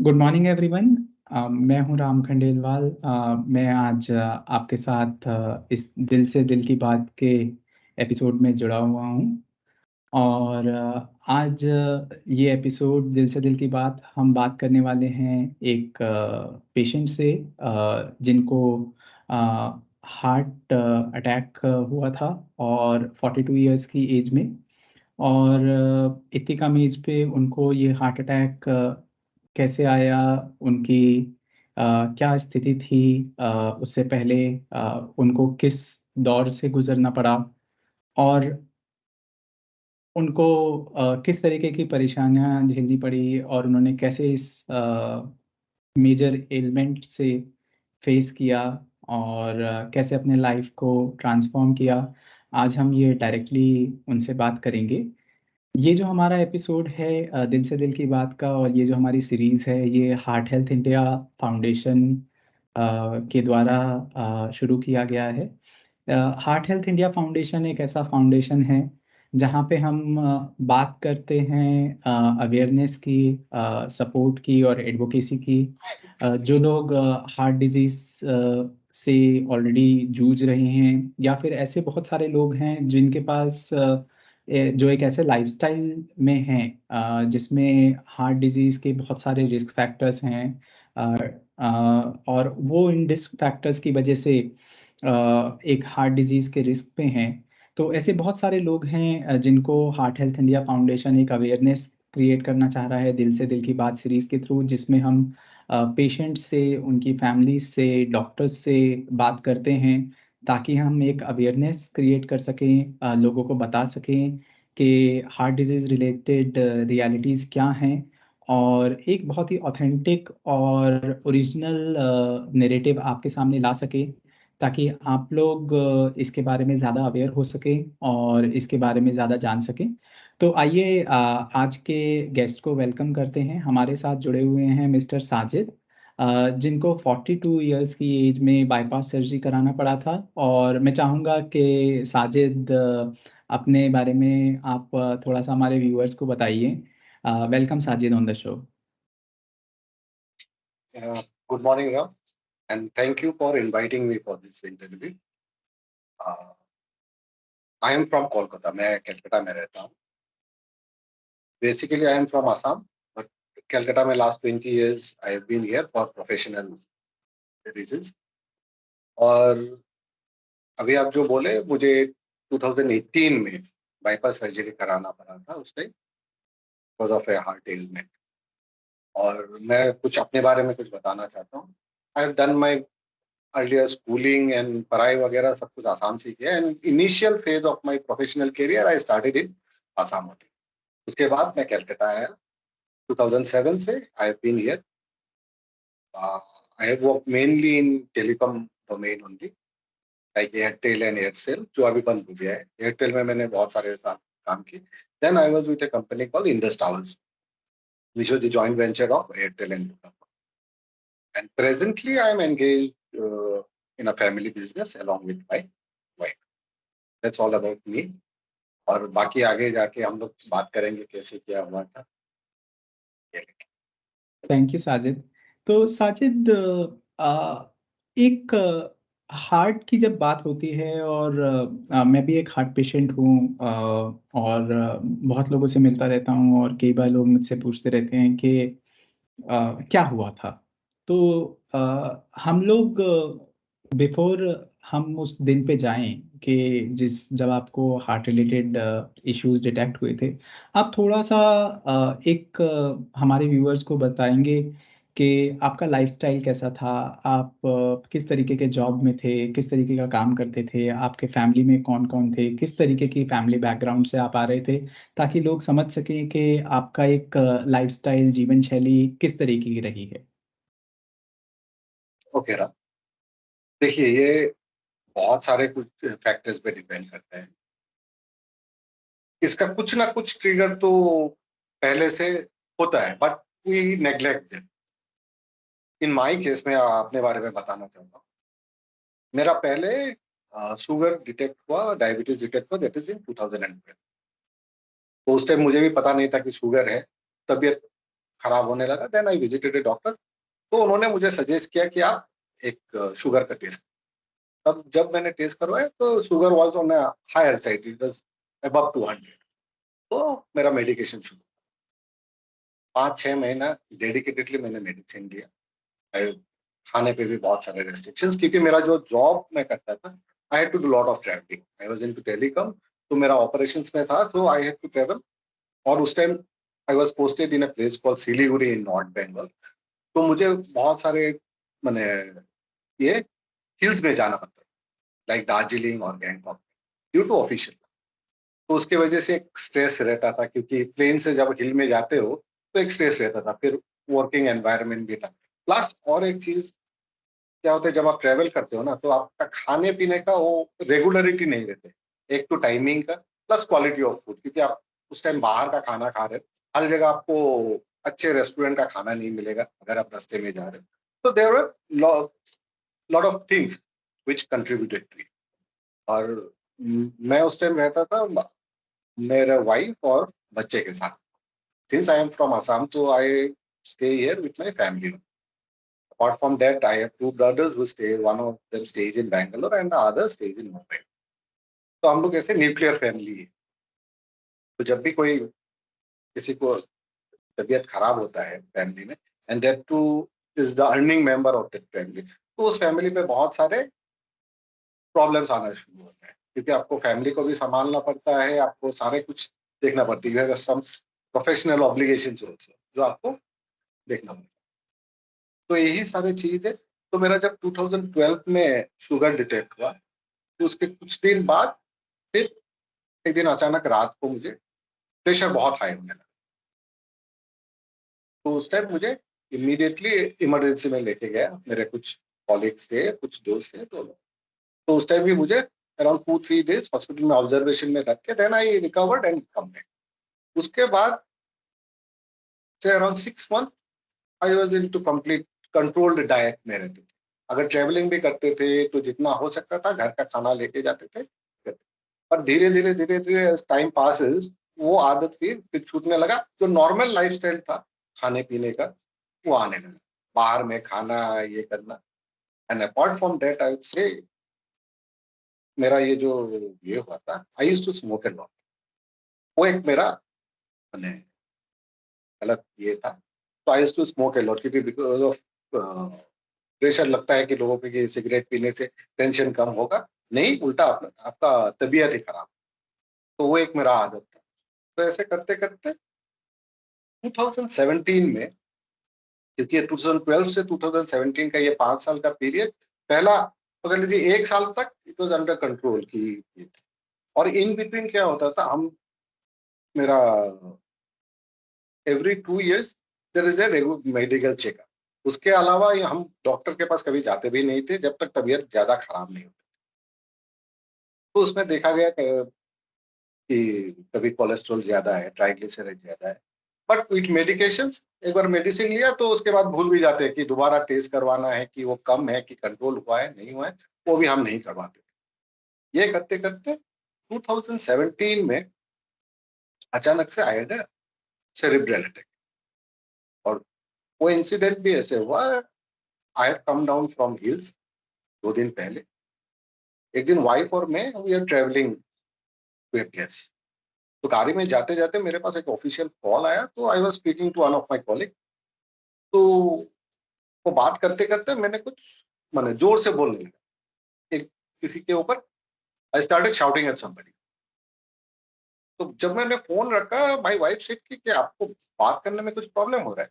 Good morning everyone. मैं हूं राम खंडेलवाल। मैं आज आपके साथ इस दिल से दिल की बात के एपिसोड में जुड़ा हुआ हूं और आज ये एपिसोड दिल से दिल की बात हम बात करने वाले हैं एक पेशेंट से जिनको हार्ट अटैक हुआ था और 42 इयर्स की एज में। और इतनी कम एज पे उनको ये हार्ट अटैक कैसे आया, उनकी क्या स्थिति थी, उससे पहले उनको किस दौर से गुज़रना पड़ा और उनको किस तरीके की परेशानियाँ झेलनी पड़ी और उन्होंने कैसे इस मेजर एलिमेंट से फेस किया और कैसे अपने लाइफ़ को ट्रांसफ़ॉर्म किया। आज हम ये डायरेक्टली उनसे बात करेंगे। ये जो हमारा एपिसोड है दिल से दिल की बात का और ये जो हमारी सीरीज़ है, ये हार्ट हेल्थ इंडिया फाउंडेशन के द्वारा शुरू किया गया है। हार्ट हेल्थ इंडिया फाउंडेशन एक ऐसा फाउंडेशन है, जहाँ पे हम बात करते हैं अवेयरनेस की, सपोर्ट की और एडवोकेसी की। जो लोग हार्ट डिज़ीज़ से ऑलरेडी जूझ रहे हैं या फिर ऐसे बहुत सारे लोग हैं जिनके पास जो एक ऐसे लाइफ़स्टाइल में हैं जिसमें हार्ट डिज़ीज़ के बहुत सारे रिस्क फैक्टर्स हैं। अ और वो इन रिस्क फैक्टर्स की वजह से एक हार्ट डिज़ीज़ के रिस्क पे हैं। तो ऐसे बहुत सारे लोग हैं जिनको हार्ट हेल्थ इंडिया फाउंडेशन एक अवेयरनेस क्रिएट करना चाह रहा है दिल से दिल की बात सीरीज़ के थ्रू, जिसमें हम पेशेंट्स से, उनकी फैमिलीज़ से, डॉक्टर्स से बात करते हैं, ताकि हम एक अवेयरनेस क्रिएट कर सकें, लोगों को बता सकें कि हार्ट डिज़ीज़ रिलेटेड रियलिटीज़ क्या हैं और एक बहुत ही ऑथेंटिक और ओरिजिनल नैरेटिव आपके सामने ला सके, ताकि आप लोग इसके बारे में ज़्यादा अवेयर हो सकें और इसके बारे में ज़्यादा जान सकें। तो आइए आज के गेस्ट को वेलकम करते हैं। हमारे साथ जुड़े हुए हैं मिस्टर साजिद, जिनको 42 इयर्स की एज में बायपास सर्जरी कराना पड़ा था और मैं चाहूँगा कि साजिद अपने बारे में आप थोड़ा-सा हमारे व्यूअर्स को बताइए। Welcome Sajid on the show. Uh, Good morning, Ram, and thank you for inviting me for this interview. Uh, I am from Kolkata. मैं कलकत्ता में रहता हूँ. Basically, I am from Assam, but Calcutta में last 20 years I have been here for professional reasons. और अभी आप जो बोले, मुझे 2018 में बाईपास सर्जरी कराना पड़ा था उस time because of A heart element. और मैं कुछ अपने बारे में कुछ बताना चाहता हूँ. I have done my earlier schooling and पढ़ाई वगैरह सब कुछ आसाम से किया. And initial phase of my professional career I started in Assam only. उसके बाद मैं कलकत्ता आया 2007 से. I have been here. I have work mainly in telecom domain only, like Airtel and Aircel, जो अभी बंद हो गया है. एयरटेल में मैंने बहुत सारे साथ काम किए. Then I was with a company called Indus Towers, which was the joint venture of Airtel and Vodafone. And presently, I am engaged in a family business along with my wife. That's all about me. और बाकी आगे जाके हम लोग बात करेंगे कैसे क्या हुआ था. Thank you Sajid. तो साजिद, एक हार्ट की जब बात होती है और मैं भी एक हार्ट पेशेंट हूँ और बहुत लोगों से मिलता रहता हूँ और कई बार लोग मुझसे पूछते रहते हैं कि क्या हुआ था? तो हम लोग बिफ़ोर हम उस दिन पे जाएँ कि जब आपको हार्ट रिलेटेड इश्यूज़ डिटेक्ट हुए थे, आप थोड़ा-सा एक हमारे व्यूअर्स को बताएँगे कि आपका लाइफ़स्टाइल कैसा था? आप किस तरीके के जॉब में थे? किस तरीके का काम करते थे? आपके फैमिली में कौन-कौन थे? किस तरीके की फैमिली बैकग्राउंड से आप आ रहे थे? ताकि लोग समझ सकें कि आपका एक लाइफ़स्टाइल, जीवन शैली किस तरीके की रही है? ओके राम, देखिए ये बहुत सारे कुछ फैक्टर्स पे डिपेंड करता है. इसका कुछ ना कुछ ट्रिगर तो पहले से होता है, but we neglect them. In my case में अपने बारे में बताना चाहता हूँ. मेरा पहले शुगर डिटेक्ट हुआ, डायबिटीज डिटेक्ट हुआ, दैट इज इन 2012. तो उस टाइम मुझे भी पता नहीं था कि शुगर है. तबीयत खराब होने लगा, then I visited a doctor. तो उन्होंने मुझे सजेस्ट किया कि आप एक शुगर का टेस्ट। तब जब मैंने टेस्ट करवाया तो sugar was on a higher side, it was above 200। तो मेरा मेडिकेशन शुरू। 5-6 महीना डेडिकेटेडली मैंने मेडिसिन लिया। I- खाने पे भी बहुत सारे रेस्ट्रिक्शंस, क्योंकि मेरा जो जॉब मैं करता था, I had to do lot of travelling. I was into telecom, तो मेरा ऑपरेशंस में था, तो आई हैड टू ट्रैवल। और उस time I was posted in a place called Siliguri in North Bengal. तो मुझे बहुत सारे मैंने ये हिल्स में जाना पड़ता, लाइक दार्जिलिंग और गैंगटॉक, ड्यू टू ऑफिशियल। तो उसके वजह से एक स्ट्रेस रहता था, क्योंकि प्लेन से जब हिल में जाते हो तो एक स्ट्रेस रहता था, फिर वर्किंग एनवायरनमेंट भी था। प्लस और एक चीज क्या होता है, जब आप ट्रेवल करते हो ना, तो आपका खाने पीने का वो रेगुलरिटी नहीं रहते। एक तो टाइमिंग का, प्लस क्वालिटी ऑफ फूड, क्योंकि आप उस टाइम बाहर का खाना खा रहे हो। हर जगह आपको अच्छे रेस्टोरेंट का खाना नहीं मिलेगा अगर आप रास्ते में जा रहे हो। तो there were lot of things which contributed to. और मैं उस टाइम रहता था मेरे वाइफ और बच्चे के साथ। Since I am from Assam, तो आई stay here with my family. Apart from that, I have two brothers who stay. One of them stays in Bangalore and the other stays in Mumbai. तो हम लोग ऐसे nuclear family है। तो जब भी कोई किसी को तबीयत खराब होता है फैमिली में, and that two is the earning member of that family, तो उस फैमिली पे बहुत सारे प्रॉब्लम्स आना शुरू होते हैं, क्योंकि आपको फैमिली को भी संभालना पड़ता है, आपको सारे कुछ देखना पड़ती है, सम प्रोफेशनल ऑब्लिगेशंस जो आपको देखना पड़ता है। तो यही सारी चीज है। तो मेरा जब 2012 में शुगर डिटेक्ट हुआ, तो उसके कुछ दिन बाद फिर एक दिन अचानक रात को मुझे प्रेशर बहुत हाई होने लगा। तो उस टाइम मुझे इमीडिएटली इमरजेंसी में लेके गया, मेरे कुछ कॉलीग्स थे, कुछ दोस्त थे, तो उस टाइम भी मुझे अराउंड 2-3 डेज हॉस्पिटल में ऑब्जर्वेशन में रख के, then I recovered and come back. उसके बाद से around 6 month I was into complete controlled diet में रहते थे। अगर ट्रेवलिंग भी करते थे तो जितना हो सकता था घर का खाना लेके जाते थे। पर धीरे धीरे एज टाइम पासेस वो आदत भी फिर छूटने लगा। जो नॉर्मल लाइफस्टाइल था खाने पीने का, वो आने लगा, बाहर में खाना ये करना। And apart from that I would say मेरा ये जो ये हुआ था, I used to smoke and lot. वो एक मेरा मैंने गलत ये था। तो I used to smoke and lot, क्योंकि बिकॉज ऑफ प्रेशर लगता है कि लोगों पे कि सिगरेट पीने से टेंशन कम होगा, नहीं उल्टा आपका तबीयत ही खराब। तो वो एक मेरा आदत था। तो ऐसे करते करते 2017 में, क्योंकि 2012 से 2017 का ये 5 साल का पीरियड, पहला पकड़ लीजिए 1 साल तक इट वॉज अंडर कंट्रोल की। और इन बिटवीन क्या होता था, हम मेरा every 2 years there is a medical checkup. उसके अलावा हम डॉक्टर के पास कभी जाते भी नहीं थे जब तक तबीयत ज्यादा खराब नहीं होती। तो उसमें देखा गया कि कभी कोलेस्ट्रॉल ज्यादा है, ट्राइग्लिसराइड ज्यादा है। बट विथ मेडिकेशंस एक बार मेडिसिन लिया तो उसके बाद भूल भी जाते हैं कि दोबारा टेस्ट करवाना है कि वो कम है कि कंट्रोल हुआ है नहीं हुआ है, वो भी हम नहीं करवाते। ये करते करते 2017 में अचानक से आई हैड सेरेब्रल अटैक। और वो इंसिडेंट भी ऐसे हुआ, I have come down from hills 2 दिन पहले। एक दिन वाइफ और मैं we are travelling to a place. तो गाड़ी में जाते जाते मेरे पास एक ऑफिशियल कॉल आया, तो I was speaking to one of my colleague. तो वो बात करते करते मैंने कुछ मैंने जोर से बोलने लगा एक किसी के ऊपर। I started shouting at somebody. तो जब मैंने फोन रखा, माय वाइफ सेड कि आपको बात करने में कुछ प्रॉब्लम हो रहा है।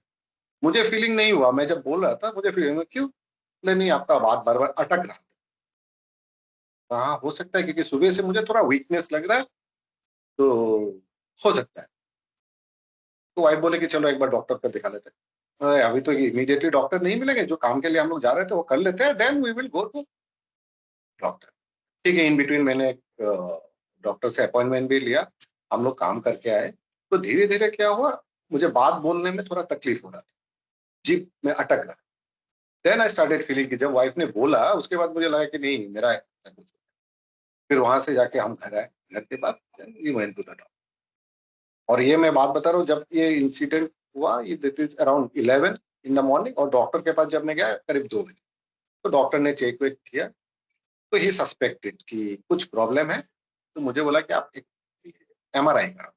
मुझे फीलिंग नहीं हुआ, मैं जब बोल रहा था मुझे फीलिंग हुआ, क्यों? बोले नहीं, आपका बात बार बार अटक रहा था। हाँ हो सकता है, क्योंकि सुबह से मुझे थोड़ा वीकनेस लग रहा है, तो हो सकता है। तो वाइफ बोले कि चलो एक बार डॉक्टर को दिखा लेते हैं। अभी तो इमीडिएटली डॉक्टर नहीं मिलेंगे, जो काम के लिए हम लोग जा रहे थे वो कर लेते हैं, then we will go to doctor. ठीक है, इन बिटवीन मैंने डॉक्टर से अपॉइंटमेंट भी लिया, हम लोग काम करके आए। तो धीरे धीरे क्या हुआ, मुझे बात बोलने में थोड़ा तकलीफ हो रहा था, जीभ में अटक रहा। देन आई स्टार्टेड फीलिंग कि जब वाइफ ने बोला उसके बाद मुझे लगा कि नहीं मेरा ऐसा कुछ। फिर वहां से जाके हम घर आए, घर के बाद we went to the doctor. और ये मैं बात बता रहा हूँ, जब ये इंसिडेंट हुआ, that is around 11 in the morning, और डॉक्टर के पास जब मैं गया करीब 2 बजे, तो डॉक्टर ने चेक वेक किया, तो ही सस्पेक्टेड कि कुछ प्रॉब्लम है, तो मुझे बोला कि आप एक एमआरआई कराओ,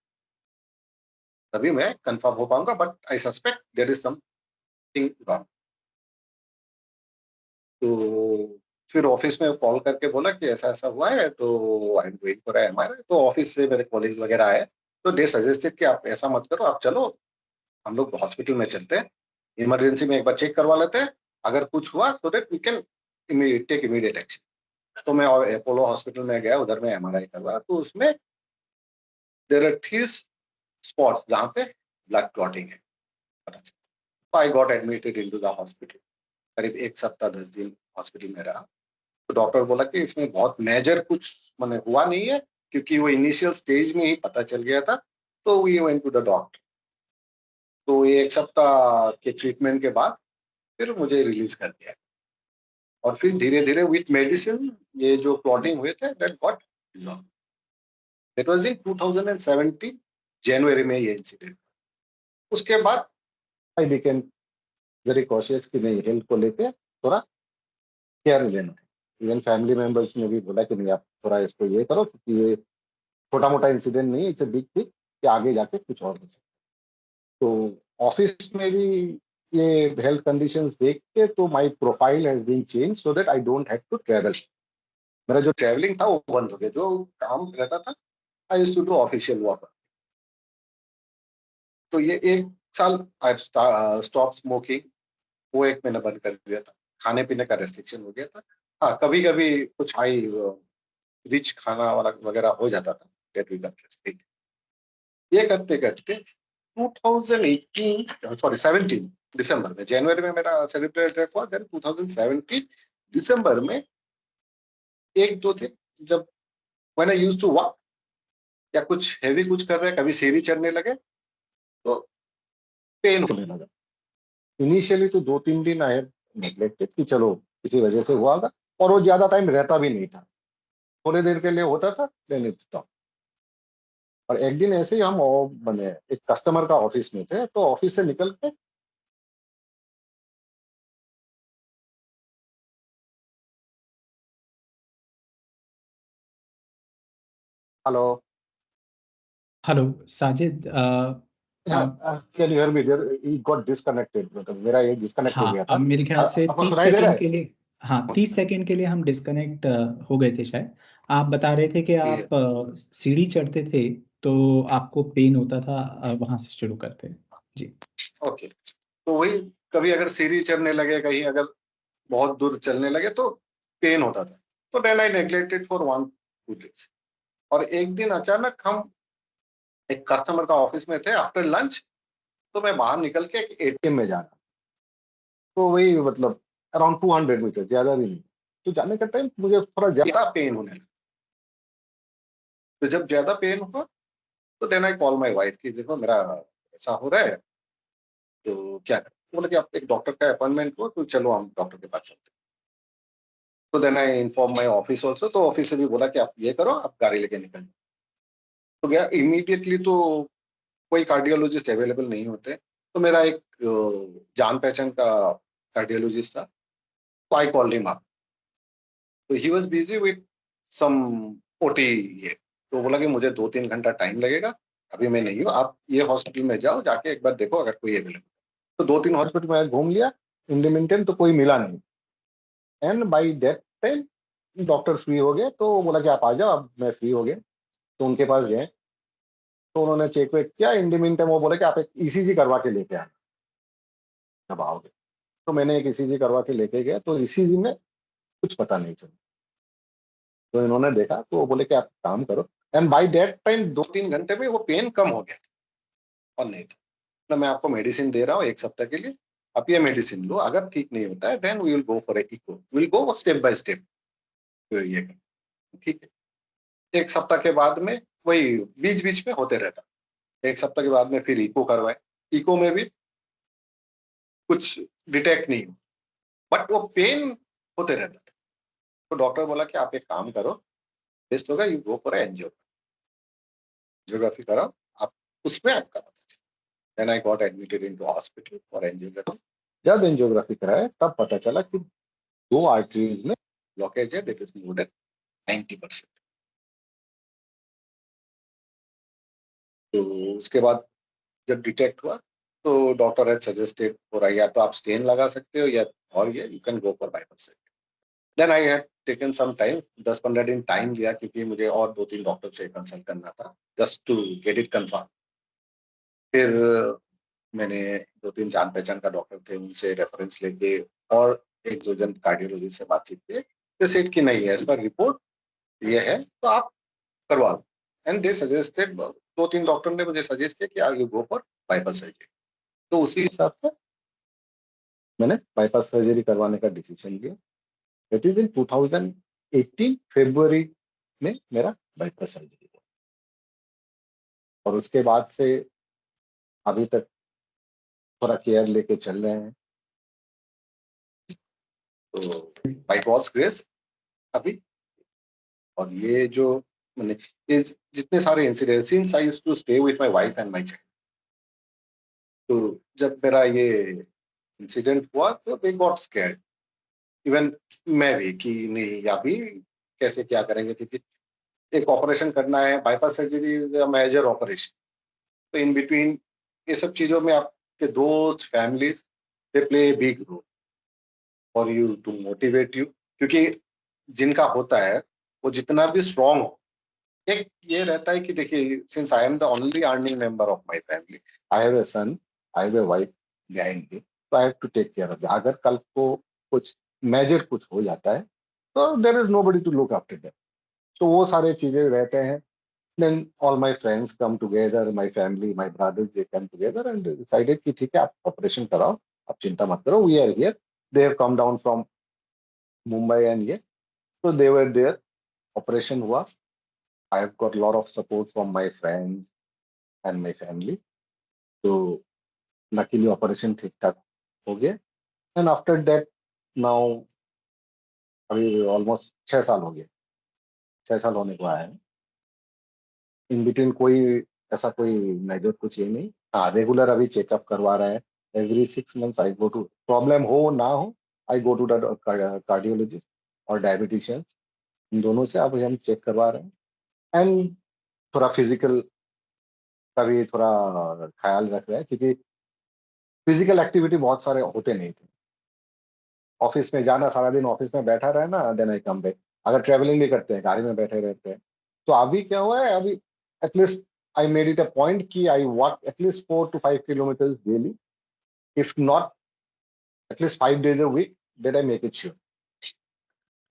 तभी मैं कंफर्म हो पाऊंगा, but I suspect there is something wrong. तो फिर ऑफिस में कॉल करके बोला कि ऐसा ऐसा हुआ है, तो I am going for MRI. तो ऑफिस से मेरे कॉलेज वगैरह आए, तो दे सजेस्टेड कि आप ऐसा मत करो, आप चलो हम लोग हॉस्पिटल में चलते हैं, इमरजेंसी में एक बार चेक करवा लेते हैं, अगर कुछ हुआ तो that we can take immediate action. तो मैं अपोलो हॉस्पिटल में गया, उधर में एमआरआई करवाया, तो उसमें देयर आर 3 स्पॉट्स जहाँ पे ब्लड क्लॉटिंग है, पता चला। आई got admitted into the hospital, करीब 1 सप्ताह 10 दिन हॉस्पिटल में रहा। तो डॉक्टर बोला कि इसमें बहुत मेजर कुछ मैंने हुआ नहीं है, क्योंकि वो इनिशियल स्टेज में ही पता चल गया था। तो we went to the doctor. तो ये 1 सप्ताह के ट्रीटमेंट के बाद फिर मुझे रिलीज कर दिया, और फिर धीरे धीरे विथ मेडिसिन ये जो क्लॉटिंग हुए थे that got resolve. That was in 2017 जनवरी में ये इंसिडेंट। उसके बाद आई बिकेम वेरी कॉशियस कि नहीं, हेल्थ को लेके थोड़ा केयर लेना है। इवन फैमिली मेंबर्स ने भी बोला कि नहीं, आप थोड़ा इसको ये करो, क्योंकि ये छोटा मोटा इंसिडेंट नहीं, इट्स अ बिग थिंग कि आगे जाके कुछ और हो सकता है। तो ऑफिस में भी ये हेल्थ कंडीशंस देख के तो my profile has been change so that I don't have to travel. मेरा जो ट्रैवलिंग था वो बंद हो गया, जो काम रहता था I used to do official work. तो ये 1 साल आई स्टॉप स्मोकिंग, वो 1 महीना बंद कर दिया था। खाने पीने का रेस्ट्रिक्शन हो गया था। हाँ, कभी कभी कुछ हाई रिच खाना वाला वगैरह हो जाता था, डेट वी कंट्रोल। ये करते करते 2018 सॉरी 17 दिसंबर में, जनवरी में मेरा सेलिब्रेट हुआ, देन 2017 दिसंबर में 1 2 दिन जब when I used to walk या कुछ हैवी कुछ कर रहे हैं, कभी सीढ़ी चढ़ने लगे तो पेन होने लगा। इनिशियली तो 2 3 दिन आई हैव नेग्लेक्टेड कि चलो किसी वजह से हुआ था, और वो ज्यादा टाइम रहता भी नहीं था, थोड़ी देर के लिए होता था, देन इट स्टॉप। और एक दिन ऐसे ही हम बने एक कस्टमर का ऑफिस में थे, तो ऑफिस से निकल के हेलो, हेलो साजिद, आप can you hear me? There it got disconnected, मतलब मेरा ये डिस्कनेक्ट हो हाँ, गया अब था। मेरे ख्याल से आपको 30 सुनाई दे रहा सेकंड है? के लिए, हाँ 30 सेकंड के लिए हम डिस्कनेक्ट हो गए थे शायद। आप बता रहे थे कि ये आप सीढ़ी चढ़ते थे तो आपको पेन होता था, वहां से शुरू करते हैं। जी। ओके। तो वही, कभी अगर सीढ़ी चढ़ने लगे, कहीं अगर बहुत दूर चलने लगे तो पेन होता था। तो then I neglected for 1 2 days. और एक दिन अचानक हम एक कस्टमर का ऑफिस में थे आफ्टर लंच, तो मैं बाहर निकल के एक एटीएम में जा रहा, तो वही मतलब अराउंड 200 मीटर, ज्यादा भी नहीं। तो जाने का टाइम मुझे थोड़ा ज्यादा पेन होने लगा। तो जब ज्यादा पेन हुआ, तो then I call my wife कि देखो मेरा ऐसा हो रहा है, तो क्या करें? तो बोला कि आप एक डॉक्टर का अपॉइंटमेंट हो, तो चलो हम डॉक्टर के पास चलते हैं। तो then I inform my office also, तो ऑफिस से भी बोला कि आप ये करो, आप गाड़ी लेके निकल जाओ। तो गया इमीडिएटली, तो कोई कार्डियोलॉजिस्ट अवेलेबल नहीं होते, तो मेरा एक जान पहचान का कार्डियोलॉजिस्ट था, तो आई कॉल्ड हिम अप। तो he was busy with some OT. ये तो बोला कि मुझे 2 3 घंटा टाइम लगेगा, अभी मैं नहीं हूँ, आप ये हॉस्पिटल में जाओ, जाके एक बार देखो अगर कोई अवेलेबल। तो 2 3 हॉस्पिटल में घूम लिया, इन द मीनटाइम तो कोई मिला नहीं। And by that time doctor free हो गए, तो वो बोला कि आप आ जाओ, अब मैं फ्री हो गया। तो उनके पास गए, तो उन्होंने चेक वेक किया, इन द मीन टाइम वो बोले कि आप एक ईसीजी करवा के लेके आना जब आओगे। तो मैंने एक ईसीजी करवा के लेके गया, तो ईसीजी में कुछ पता नहीं चला। तो इन्होंने देखा, तो वो बोले कि आप काम करो। एंड बाई दैट टाइम 2 3 घंटे में वो पेन कम हो गया था, और नहीं था। तो मैं आपको मेडिसिन दे रहा हूँ 1 सप्ताह के लिए, आप ये मेडिसिन लो, अगर ठीक नहीं होता है then we will go for a echo, will go step by step. तो ये ठीक है। 1 सप्ताह के बाद में वही बीच बीच में होते रहता। 1 सप्ताह के बाद में फिर इको करवाए, इको में भी कुछ डिटेक्ट नहीं हुआ, बट वो पेन होते रहता था। तो डॉक्टर बोला कि आप एक काम करो, बेस्ट होगा यू गो फॉर एंजियोग्राफी कराओ, आप उसमें आपका पता चले। Then I got admitted into hospital for angiography. जब एंजियोग्राफी कराया तब पता चला कि 2 आर्टरीज में ब्लॉकेज है, दैट इज मोर देन 90%। तो उसके बाद जब डिटेक्ट हुआ तो डॉक्टर हैड सजेस्टेड फॉर, या तो आप स्टेन लगा सकते हो या और ये you can go for bypass surgery. Then I had taken some time, 10-15 दिन टाइम लिया क्योंकि मुझे और 2-3 डॉक्टर से कंसल्ट करना था just to get it confirm. फिर मैंने 2-3 जान पहचान का डॉक्टर थे, उनसे रेफरेंस लेके और 1-2 जन कार्डियोलॉजिस्ट से बातचीत की, दे सेड कि नहीं है, एज पर रिपोर्ट ये है तो आप करवा लो। एंड दे सजेस्टेड, 2-3 डॉक्टर ने मुझे सजेस्ट किया कि are you go for bypass surgery. तो उसी हिसाब से मैंने बाईपास सर्जरी करवाने का डिसीजन लिया। इट इज इन 2018 फरवरी में मेरा बाईपास सर्जरी हुआ, और उसके बाद से अभी तक थोड़ा केयर लेके चल रहे हैं। तो बाय गॉड्स ग्रेस अभी, और ये जो मैंने ये जितने सारे incident, since I used to stay with my wife and my child, तो जब मेरा ये इंसिडेंट हुआ तो दे गॉट स्कैर्ड, इवन मैं भी, कि नहीं अभी कैसे क्या करेंगे, क्योंकि एक ऑपरेशन करना है, bypass surgery is a major operation. तो इन बिटवीन ये सब चीजों में आपके दोस्त, families, they play a big role for you to motivate you, क्योंकि जिनका होता है वो जितना भी स्ट्रांग हो, एक ये रहता है कि देखिए, since I am the only earning member of my family, I have a son, I have a wife behind me, तो I have to take care of. अगर कल को कुछ मेजर कुछ हो जाता है तो there is nobody to look after that. तो वो सारे चीजें रहते हैं। Then all my friends come together, my family, my brothers, they come together and decided कि ठीक है, आप ऑपरेशन कराओ, आप चिंता मत करो, we are here. They have come down from Mumbai and ये, so they were there. Operation हुआ। I have got a lot of support from my friends and my family. तो luckily ऑपरेशन ठीक ठाक हो गया। And after that, now अभी almost 6 साल हो गए, 6 साल होने को आया है। इन बिटवीन कोई ऐसा कोई मेजर कुछ ये नहीं। हाँ, रेगुलर अभी चेकअप करवा रहा है। Every 6 months I go to, problem हो ना हो, I go to the cardiologist और डायबिटिशियन, इन दोनों से अभी हम चेक करवा रहे हैं। एंड थोड़ा फिजिकल का भी थोड़ा ख्याल रख रहे हैं, क्योंकि फिजिकल एक्टिविटी बहुत सारे होते नहीं थे। ऑफिस में जाना, सारा दिन ऑफिस में बैठा रहना, देन आई कम बैक। अगर ट्रेवलिंग भी करते हैं, गाड़ी में बैठे रहते हैं। तो अभी क्या हुआ है, अभी at least I made it a point कि I walk at least 4 to 5 kilometers daily, if not at least 5 days a week, that I make it sure.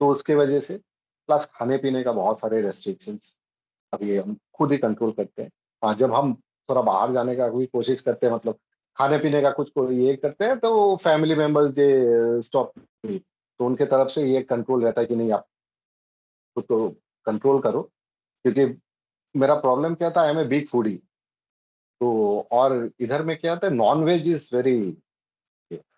तो उसके वजह से प्लस खाने पीने का बहुत सारे रेस्ट्रिक्शंस अभी हम खुद ही कंट्रोल करते हैं। हाँ, जब हम थोड़ा बाहर जाने का भी कोशिश करते हैं, मतलब खाने पीने का कुछ को ये करते हैं, तो फैमिली मेंबर्स दे स्टॉप, तो उनके तरफ से ये कंट्रोल रहता है कि नहीं, आप खुद को कंट्रोल करो। क्योंकि मेरा प्रॉब्लम क्या था, I am a big foodie. तो और इधर में क्या होता है, non veg is very,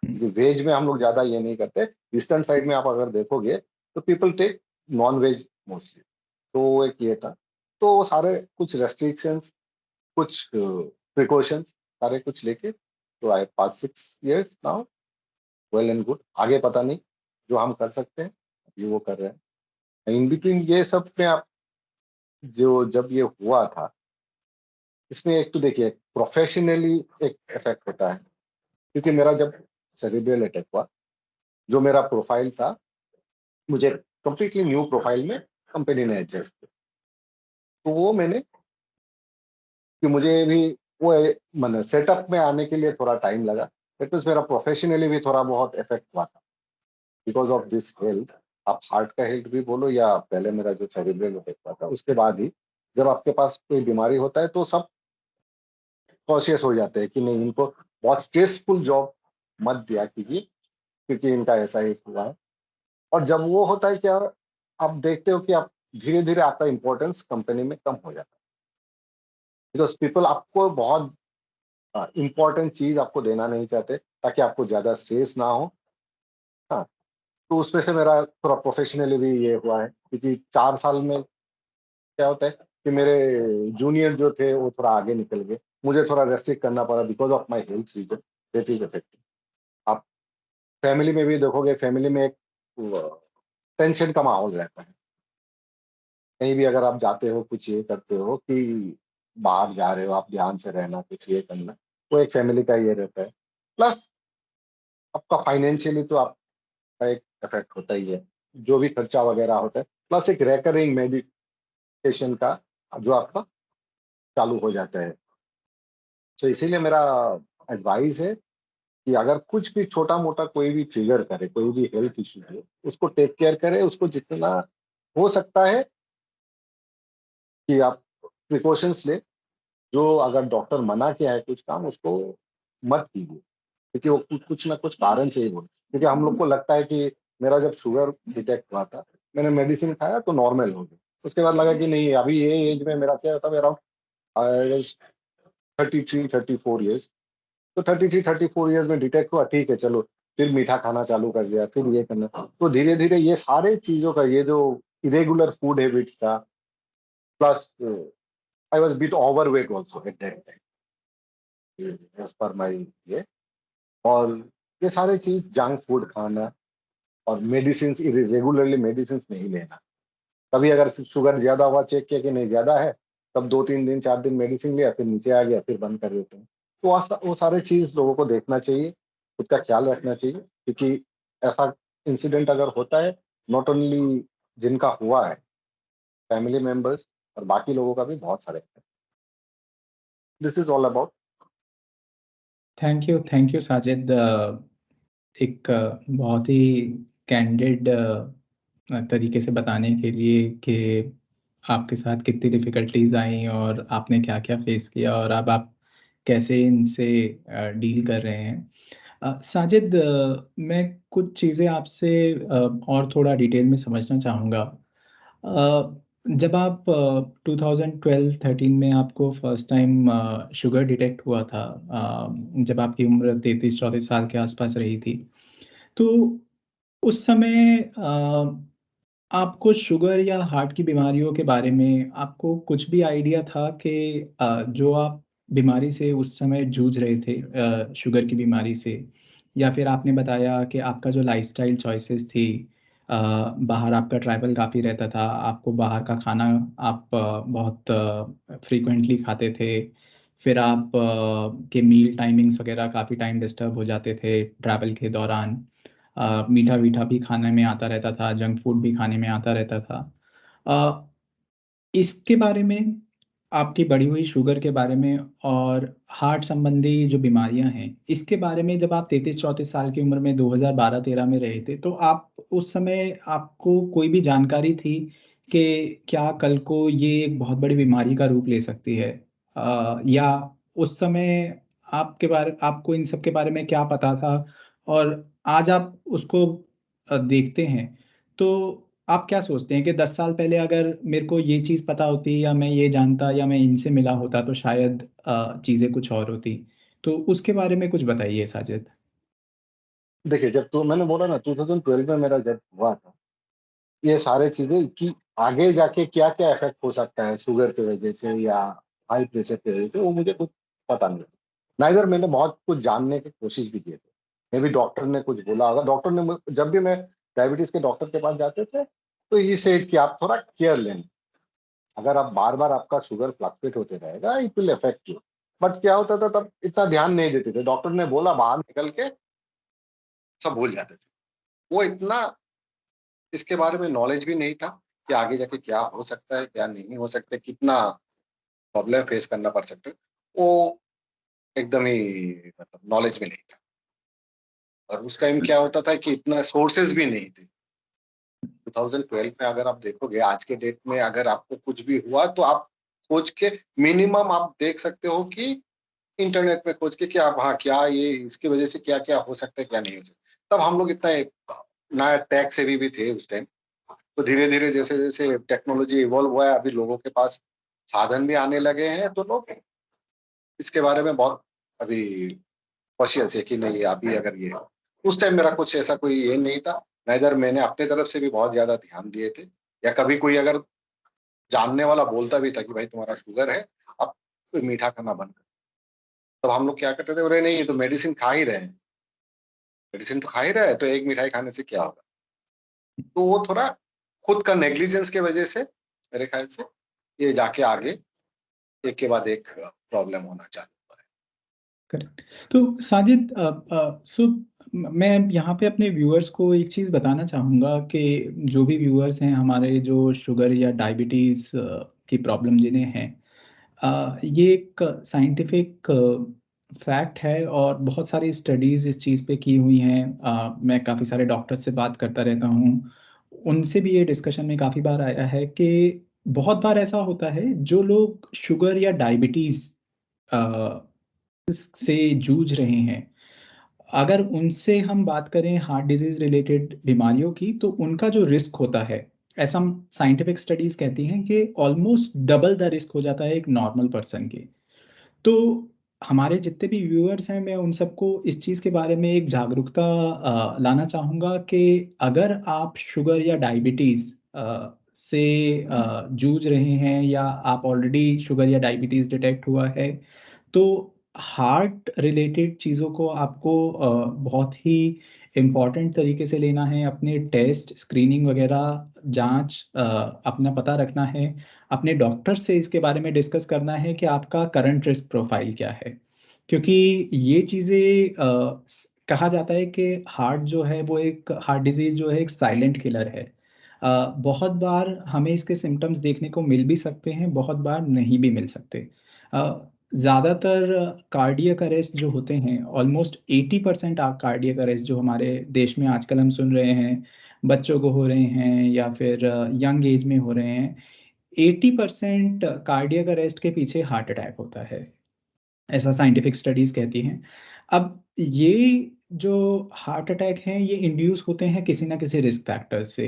veg में हम लोग ज्यादा ये नहीं करते। ईस्टर्न साइड में आप अगर देखोगे तो people take non veg mostly. तो एक ये था। तो वो सारे कुछ रेस्ट्रिक्शंस, कुछ प्रिकॉशंस, सारे कुछ लेके, तो आई पास 6 years now, well and good. आगे पता नहीं, जो हम कर सकते हैं अभी वो कर रहे हैं। इन बिटवीन ये सब में आप, जो जब ये हुआ था, इसमें एक तो देखिए प्रोफेशनली एक इफेक्ट होता है, क्योंकि मेरा जब सेरिब्रल अटैक हुआ, जो मेरा प्रोफाइल था, मुझे कंप्लीटली न्यू प्रोफाइल में कंपनी ने एडजस्ट किया। तो वो मैंने, कि मुझे भी वो मैंने सेटअप में आने के लिए थोड़ा टाइम लगा। बट मेरा प्रोफेशनली भी थोड़ा बहुत इफेक्ट हुआ था बिकॉज ऑफ दिस हेल्थ। आप हार्ट का हेल्थ भी बोलो, या पहले मेरा जो सेरिब्रल अटैक हुआ था उसके बाद ही, जब आपके पास कोई बीमारी होता है तो सब कॉशियस हो जाते हैं कि नहीं, इनको बहुत स्ट्रेसफुल जॉब मत दिया कीजिए, क्योंकि इनका ऐसा ही हुआ है। और जब वो होता है क्या, आप देखते हो कि आप धीरे धीरे आपका इंपॉर्टेंस कंपनी में कम हो जाता है, बिकॉज पीपल आपको बहुत इंपॉर्टेंट चीज आपको देना नहीं चाहते, ताकि आपको ज्यादा स्ट्रेस ना हो। हाँ, तो उसमें से मेरा थोड़ा प्रोफेशनली भी ये हुआ है, क्योंकि 4 साल में क्या होता है कि मेरे जूनियर जो थे वो थोड़ा आगे निकल गए, मुझे थोड़ा रेस्ट्रिक्ट करना पड़ा because of my health reason, that is effective. आप फैमिली में भी देखोगे, फैमिली में एक टेंशन का माहौल रहता है। कहीं भी अगर आप जाते हो, कुछ ये करते हो कि बाहर जा रहे हो, आप ध्यान से रहना, कुछ ये करना, वो एक फैमिली का ये रहता है। प्लस आपका फाइनेंशियली तो आपका एक इफेक्ट होता ही है, जो भी खर्चा वगैरह होता है, प्लस एक रेकरिंग मेडिकेशन का जो आपका चालू हो जाता है। तो इसीलिए मेरा एडवाइस है कि अगर कुछ भी छोटा मोटा कोई भी ट्रिगर करे, कोई भी हेल्थ इशू है, उसको टेक केयर करे, उसको जितना हो सकता है कि आप प्रिकॉशंस ले। जो अगर डॉक्टर मना किया है कुछ काम, उसको मत कीजिए, क्योंकि वो कुछ ना कुछ कारण से ही बोले। क्योंकि हम लोग को लगता है कि मेरा जब शुगर डिटेक्ट हुआ था, मैंने मेडिसिन खाया तो नॉर्मल हो गया। उसके बाद लगा कि नहीं, अभी ये एज में मेरा क्या था, अराउंड 33-34 ईयर्स। तो 33-34 ईयर्स में डिटेक्ट हुआ, ठीक है चलो। फिर मीठा खाना चालू कर दिया, फिर ये करना, तो धीरे धीरे ये सारे चीजों का, ये जो इरेगुलर फूड हैबिट्स था, plus I was bit over weight also at that time, as पर माई ये। और ये सारे चीज, जंक फूड खाना और मेडिसिन, रेगुलरली मेडिसिन नहीं लेना। कभी अगर शुगर ज्यादा हुआ, चेक किया कि नहीं ज्यादा है, तब 2-3 दिन 4 दिन मेडिसिन लिया, फिर नीचे आ गया, फिर बंद कर देते हैं। तो वो सारे चीज लोगों को देखना चाहिए, खुद का ख्याल रखना चाहिए, क्योंकि ऐसा इंसिडेंट अगर होता है, नॉट ओनली जिनका हुआ है, फैमिली मेंबर्स और बाकी लोगों का भी बहुत सारे। This is all about. Thank you Sajid, एक बहुत ही कैंडिड तरीके से बताने के लिए कि आपके साथ कितनी डिफ़िकल्टीज़ आई और आपने क्या-क्या फ़ेस किया और अब आप कैसे इनसे डील कर रहे हैं। साजिद, मैं कुछ चीज़ें आपसे और थोड़ा डिटेल में समझना चाहूँगा। जब आप 2012-13 में आपको फर्स्ट टाइम शुगर डिटेक्ट हुआ था, जब आपकी उम्र 33-34 साल के आसपास रही थी, तो उस समय आपको शुगर या हार्ट की बीमारियों के बारे में आपको कुछ भी आइडिया था कि जो आप बीमारी से उस समय जूझ रहे थे, शुगर की बीमारी से? या फिर आपने बताया कि आपका जो लाइफ़स्टाइल चॉइसेस थी, बाहर आपका ट्रैवल काफ़ी रहता था, आपको बाहर का खाना आप बहुत फ्रीक्वेंटली खाते थे। फिर आप के मील टाइमिंग्स वग़ैरह काफ़ी टाइम डिस्टर्ब हो जाते थे ट्रैवल के दौरान। मीठा-वीठा भी खाने में आता रहता था, जंक फूड भी खाने में आता रहता था। अ, इसके बारे में, आपकी बढ़ी हुई शुगर के बारे में और हार्ट संबंधी जो बीमारियाँ हैं, इसके बारे में जब आप 33-34 साल की उम्र में 2012-13 में रहे थे, तो आप उस समय आपको कोई भी जानकारी थी कि क्या कल को ये एक बहुत बड़ी बीमारी का रूप ले सकती है? या उस समय आपको इन सब के बारे में क्या पता था? और आज आप उसको देखते हैं, तो आप क्या सोचते हैं कि 10 साल पहले अगर मेरे को ये चीज़ पता होती या मैं ये जानता या मैं इनसे मिला होता तो शायद चीज़ें कुछ और होती। तो उसके बारे में कुछ बताइए साजिद? देखिए, जब तो मैंने बोला ना, 2012 में मेरा जब हुआ था, ये सारे चीजें कि आगे जाके क्या क्या इफेक्ट हो सकता है शुगर की वजह से या हाई प्रेशर की वजह से, वो मुझे कुछ पता नहीं। नाइदर मैंने बहुत कुछ जानने की कोशिश भी की थी। मे भी डॉक्टर ने कुछ बोला होगा। डॉक्टर ने जब भी मैं डायबिटीज के डॉक्टर के पास जाते थे, तो ये सेड कि आप थोड़ा केयर लें। अगर आप बार बार आपका शुगर फ्लक्चुएट होते रहेगा, it will affect you. But क्या होता था, तब इतना ध्यान नहीं देते थे। डॉक्टर ने बोला, बाहर निकल के सब भूल जाते थे। वो इतना इसके बारे में नॉलेज भी नहीं था कि आगे जाके क्या हो सकता है, क्या नहीं हो सकता है, कितना प्रॉब्लम फेस करना पड़ सकता है। वो एकदम ही मतलब नॉलेज में नहीं था। और उस टाइम क्या होता था कि इतना सोर्सेज भी नहीं थे। 2012 में अगर आप देखोगे, आज के डेट में अगर आपको कुछ भी हुआ तो आप खोज के मिनिमम आप देख सकते हो कि इंटरनेट में खोज के कि आप, हाँ क्या ये इसकी वजह से क्या क्या हो सकता है, क्या नहीं हो सकता। तब हम लोग इतना ना टैक्स सेवी भी थे उस टाइम। तो धीरे धीरे जैसे जैसे टेक्नोलॉजी इवॉल्व हुआ है, अभी लोगों के पास साधन भी आने लगे हैं, तो लोग इसके बारे में बहुत अभी कॉशियस है कि नहीं, अभी अगर ये उस टाइम मेरा कुछ ऐसा कोई ये नहीं था। नाइदर मैंने अपने तरफ से भी बहुत ज्यादा ध्यान दिए थे, या कभी कोई अगर जानने वाला बोलता भी था कि भाई तुम्हारा शुगर है, अब कोई मीठा खाना बंद कर। तब हम लोग क्या करते थे, बोले नहीं ये तो मेडिसिन खा ही रहे हैं, मेडिसिन तो खा ही रहे हैं, तो एक मिठाई खाने से क्या होगा। तो वो थोड़ा खुद का नेग्लिजेंस की वजह से मेरे ख्याल से ये जाके आगे एक के बाद एक प्रॉब्लम होना चालू हुआ है। करेक्ट। तो साजिद, मैं यहाँ पे अपने व्यूअर्स को एक चीज़ बताना चाहूँगा कि जो भी व्यूअर्स हैं हमारे, जो शुगर या डायबिटीज़ की प्रॉब्लम जिन्हें हैं, ये एक साइंटिफिक फैक्ट है और बहुत सारी स्टडीज़ इस चीज़ पे की हुई हैं। मैं काफ़ी सारे डॉक्टर्स से बात करता रहता हूँ, उनसे भी ये डिस्कशन में काफ़ी बार आया है कि बहुत बार ऐसा होता है, जो लोग शुगर या डायबिटीज़ से जूझ रहे हैं, अगर उनसे हम बात करें हार्ट डिज़ीज़ रिलेटेड बीमारियों की, तो उनका जो रिस्क होता है, ऐसा साइंटिफिक स्टडीज़ कहती हैं कि ऑलमोस्ट डबल द रिस्क हो जाता है एक नॉर्मल पर्सन के। तो हमारे जितने भी व्यूअर्स हैं, मैं उन सबको इस चीज़ के बारे में एक जागरूकता लाना चाहूँगा कि अगर आप शुगर या डायबिटीज़ से जूझ रहे हैं, या आप ऑलरेडी शुगर या डायबिटीज़ डिटेक्ट हुआ है, तो हार्ट रिलेटेड चीज़ों को आपको बहुत ही इम्पोर्टेंट तरीके से लेना है। अपने टेस्ट, स्क्रीनिंग वगैरह, जाँच अपना पता रखना है। अपने डॉक्टर से इसके बारे में डिस्कस करना है कि आपका करंट रिस्क प्रोफाइल क्या है। क्योंकि ये चीज़ें कहा जाता है कि हार्ट जो है, वो एक हार्ट डिज़ीज़ जो है एक साइलेंट किलर है। बहुत बार हमें इसके सिम्पटम्स देखने को मिल भी सकते हैं, बहुत बार नहीं भी मिल सकते। ज़्यादातर कार्डियक अरेस्ट जो होते हैं, ऑलमोस्ट 80% कार्डियक अरेस्ट जो हमारे देश में आजकल हम सुन रहे हैं, बच्चों को हो रहे हैं या फिर यंग एज में हो रहे हैं, 80% कार्डियक अरेस्ट के पीछे हार्ट अटैक होता है, ऐसा साइंटिफिक स्टडीज़ कहती हैं। अब ये जो हार्ट अटैक हैं, ये इंड्यूस होते हैं किसी न किसी रिस्क फैक्टर से,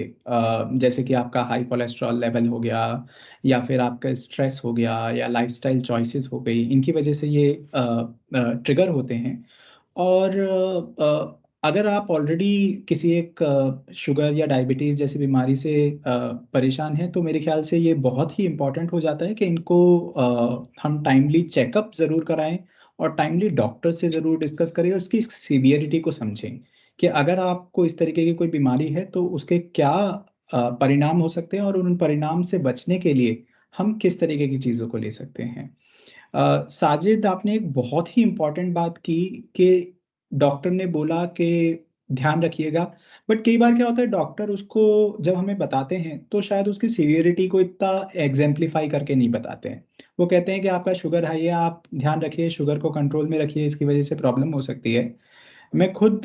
जैसे कि आपका हाई कोलेस्ट्रॉल लेवल हो गया, या फिर आपका स्ट्रेस हो गया, या लाइफ़स्टाइल चॉइसेस हो गई, इनकी वजह से ये ट्रिगर होते हैं। और अगर आप ऑलरेडी किसी एक शुगर या डायबिटीज़ जैसी बीमारी से परेशान हैं, तो मेरे ख़्याल से ये बहुत ही इम्पोर्टेंट हो जाता है कि इनको हम टाइमली चेकअप ज़रूर कराएँ, और टाइमली डॉक्टर से ज़रूर डिस्कस करें और उसकी सीवियरिटी को समझें, कि अगर आपको इस तरीके की कोई बीमारी है, तो उसके क्या परिणाम हो सकते हैं, और उन परिणाम से बचने के लिए हम किस तरीके की चीज़ों को ले सकते हैं। साजिद, आपने एक बहुत ही इम्पोर्टेंट बात की कि डॉक्टर ने बोला कि ध्यान रखिएगा, बट कई बार क्या होता है, डॉक्टर उसको जब हमें बताते हैं, तो शायद उसकी सीवियरिटी को इतना एग्ज़ेम्प्लीफ़ाई करके नहीं बताते हैं। वो कहते हैं कि आपका शुगर हाई है, आप ध्यान रखिए, शुगर को कंट्रोल में रखिए, इसकी वज़ह से प्रॉब्लम हो सकती है। मैं खुद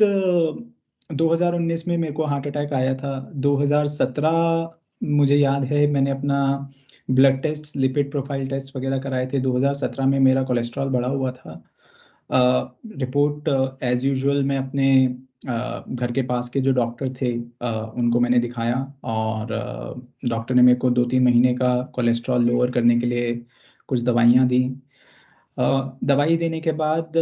2019 में मेरे को हार्ट अटैक आया था। 2017 मुझे याद है, मैंने अपना blood test, lipid profile test वगैरह कराए थे। 2017 में मेरा कोलेस्ट्रॉल बढ़ा हुआ था। रिपोर्ट एज़ यूजुअल मैं अपने घर के पास के जो डॉक्टर थे, उनको मैंने दिखाया, और डॉक्टर ने मेरे को 2-3 महीने का कोलेस्ट्रॉल लोअर करने के लिए कुछ दवाइयाँ दी। दवाई देने के बाद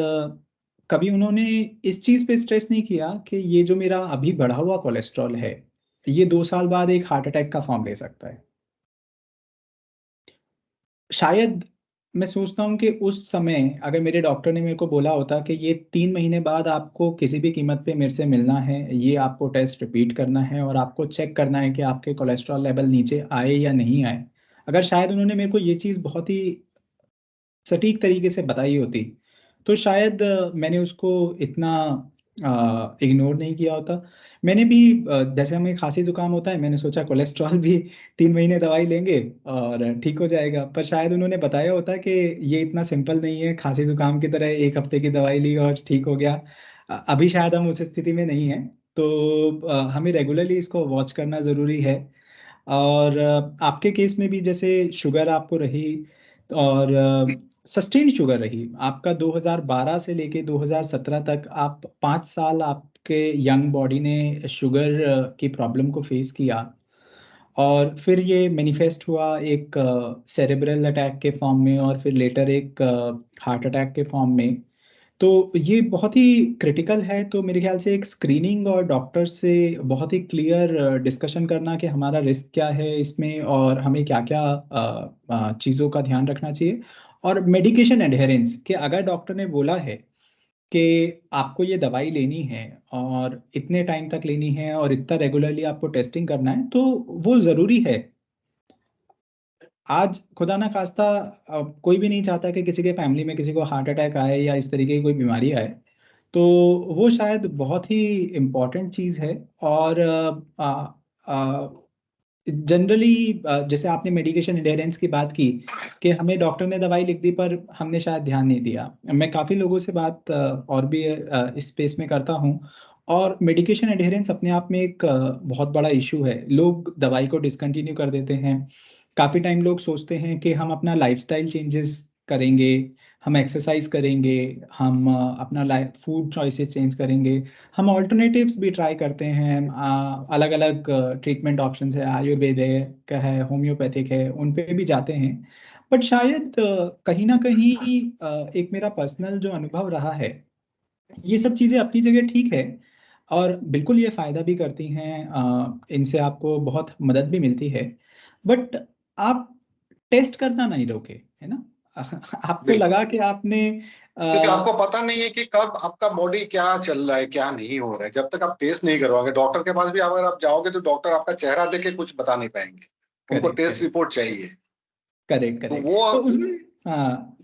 कभी उन्होंने इस चीज़ पे स्ट्रेस नहीं किया कि ये जो मेरा अभी बढ़ा हुआ कोलेस्ट्रॉल है, ये 2 साल बाद एक हार्ट अटैक का फ़ॉर्म ले सकता है। शायद मैं सोचता हूँ कि उस समय अगर मेरे डॉक्टर ने मेरे को बोला होता कि ये 3 महीने बाद आपको किसी भी कीमत पे मेरे से मिलना है, ये आपको टेस्ट रिपीट करना है और आपको चेक करना है कि आपके कोलेस्ट्रॉल लेवल नीचे आए या नहीं आए। अगर शायद उन्होंने मेरे को ये चीज़ बहुत ही सटीक तरीके से बताई होती, तो शायद मैंने उसको इतना इग्नोर नहीं किया होता। मैंने भी जैसे हमें खाँसी-ज़ुकाम होता है, मैंने सोचा कोलेस्ट्रॉल भी 3 महीने दवाई लेंगे और ठीक हो जाएगा। पर शायद उन्होंने बताया होता कि ये इतना सिंपल नहीं है, खाँसी-ज़ुकाम की तरह 1 हफ्ते की दवाई ली और ठीक हो गया। अभी शायद हम उस स्थिति में नहीं हैं, तो हमें रेगुलरली इसको वॉच करना ज़रूरी है। और आपके केस में भी जैसे शुगर आपको रही, और सस्टेन्ड शुगर रही। आपका 2012 से लेके 2017 तक आप 5 साल आपके यंग बॉडी ने शुगर की प्रॉब्लम को फ़ेस किया, और फिर ये मैनिफेस्ट हुआ एक सेरेब्रल अटैक के फ़ॉर्म में, और फिर लेटर एक हार्ट अटैक के फ़ॉर्म में। तो ये बहुत ही क्रिटिकल है, तो मेरे ख़्याल से एक स्क्रीनिंग और डॉक्टर से बहुत ही क्लियर डिस्कशन करना कि हमारा रिस्क क्या है इसमें, और हमें क्या-क्या चीज़ों का ध्यान रखना चाहिए। और मेडिकेशन एडहेरेंस, कि अगर डॉक्टर ने बोला है कि आपको ये दवाई लेनी है और इतने टाइम तक लेनी है और इतना रेगुलरली आपको टेस्टिंग करना है, तो वो ज़रूरी है। आज खुदा ना खास्ता कोई भी नहीं चाहता कि किसी के फैमिली में किसी को हार्ट अटैक आए या इस तरीके की कोई बीमारी आए। तो वो शायद बहुत ही इम्पोर्टेंट चीज़ है। और जनरली जैसे आपने मेडिकेशन एडहेरेंस की बात की कि हमें डॉक्टर ने दवाई लिख दी पर हमने शायद ध्यान नहीं दिया। मैं काफ़ी लोगों से बात और भी इस स्पेस में करता हूँ, और मेडिकेशन एडहेरेंस अपने आप में एक बहुत बड़ा इशू है। लोग दवाई को डिसकंटिन्यू कर देते हैं। काफ़ी टाइम लोग सोचते हैं कि हम अपना लाइफस्टाइल चेंजेस करेंगे, हम एक्सरसाइज करेंगे, हम अपना लाइफ फूड चॉइसेस चेंज करेंगे, हम ऑल्टरनेटिव्स भी ट्राई करते हैं। अलग अलग ट्रीटमेंट ऑप्शंस है, आयुर्वेद है, क्या है, होम्योपैथिक है, उन पे भी जाते हैं। बट शायद कहीं ना कहीं एक मेरा पर्सनल जो अनुभव रहा है, ये सब चीज़ें अपनी जगह ठीक है और बिल्कुल ये फ़ायदा भी करती हैं। इनसे आपको बहुत मदद भी मिलती है। बट आप टेस्ट करना नहीं रोके, है ना? आपको बिल्कुल, लगा कि आपने क्योंकि आपको अ, पता नहीं है कि कब आपका बॉडी क्या चल रहा है, क्या नहीं हो रहा है। जब तक आप टेस्ट नहीं करवाओगे, डॉक्टर के पास भी अगर आप जाओगे तो डॉक्टर आपका चेहरा देख के कुछ बता नहीं पाएंगे। उनको करेक्ट, टेस्ट करेक्ट, रिपोर्ट चाहिए। करेक्ट, तो करेक्ट। वो तो उसमें, हाँ,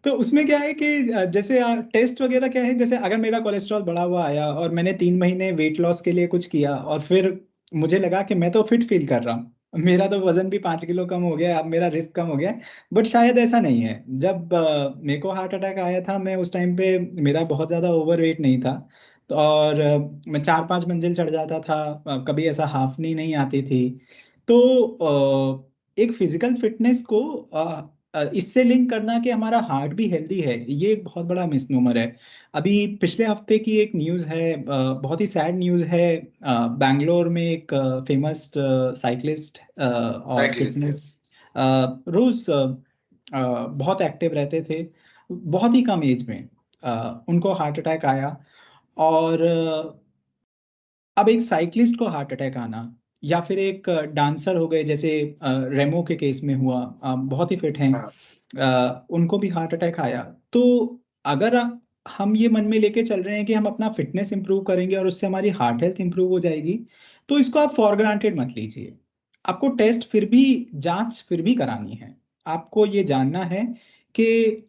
तो उसमें क्या है कि जैसे टेस्ट वगैरह क्या है, जैसे अगर मेरा कोलेस्ट्रॉल बढ़ा हुआ आया और मैंने 3 महीने वेट लॉस के लिए कुछ किया और फिर मुझे लगा कि मैं तो फिट फील कर रहा हूँ, मेरा तो वजन भी 5 किलो कम हो गया, अब मेरा रिस्क कम हो गया। बट शायद ऐसा नहीं है। जब मेरे को हार्ट अटैक आया था, मैं उस टाइम पे, मेरा बहुत ज़्यादा ओवर वेट नहीं था। तो और मैं 4-5 मंजिल चढ़ जाता था, कभी ऐसा हाफ नी नहीं आती थी। तो एक फिजिकल फिटनेस को इससे लिंक करना कि हमारा हार्ट भी हेल्दी है, ये एक बहुत बड़ा मिसनोमर है। अभी पिछले हफ्ते की एक न्यूज़ है, बहुत ही सैड न्यूज़ है। बैंगलोर में एक फेमस साइकिलिस्ट और साइक्लिस्ट है। फिटनेस, रोज बहुत एक्टिव रहते थे, बहुत ही कम एज में उनको हार्ट अटैक आया। और अब एक साइकिलिस्ट को हार्ट अटैक आना, या फिर एक डांसर हो गए जैसे रेमो के केस में हुआ, बहुत ही फिट हैं, हाँ, उनको भी हार्ट अटैक आया। तो अगर हम ये मन में लेके चल रहे हैं कि हम अपना फिटनेस इंप्रूव करेंगे और उससे हमारी हार्ट हेल्थ इंप्रूव हो जाएगी, तो इसको आप फॉर ग्रांटेड मत लीजिए। आपको टेस्ट फिर भी, जांच फिर भी करानी है। आपको ये जानना है कि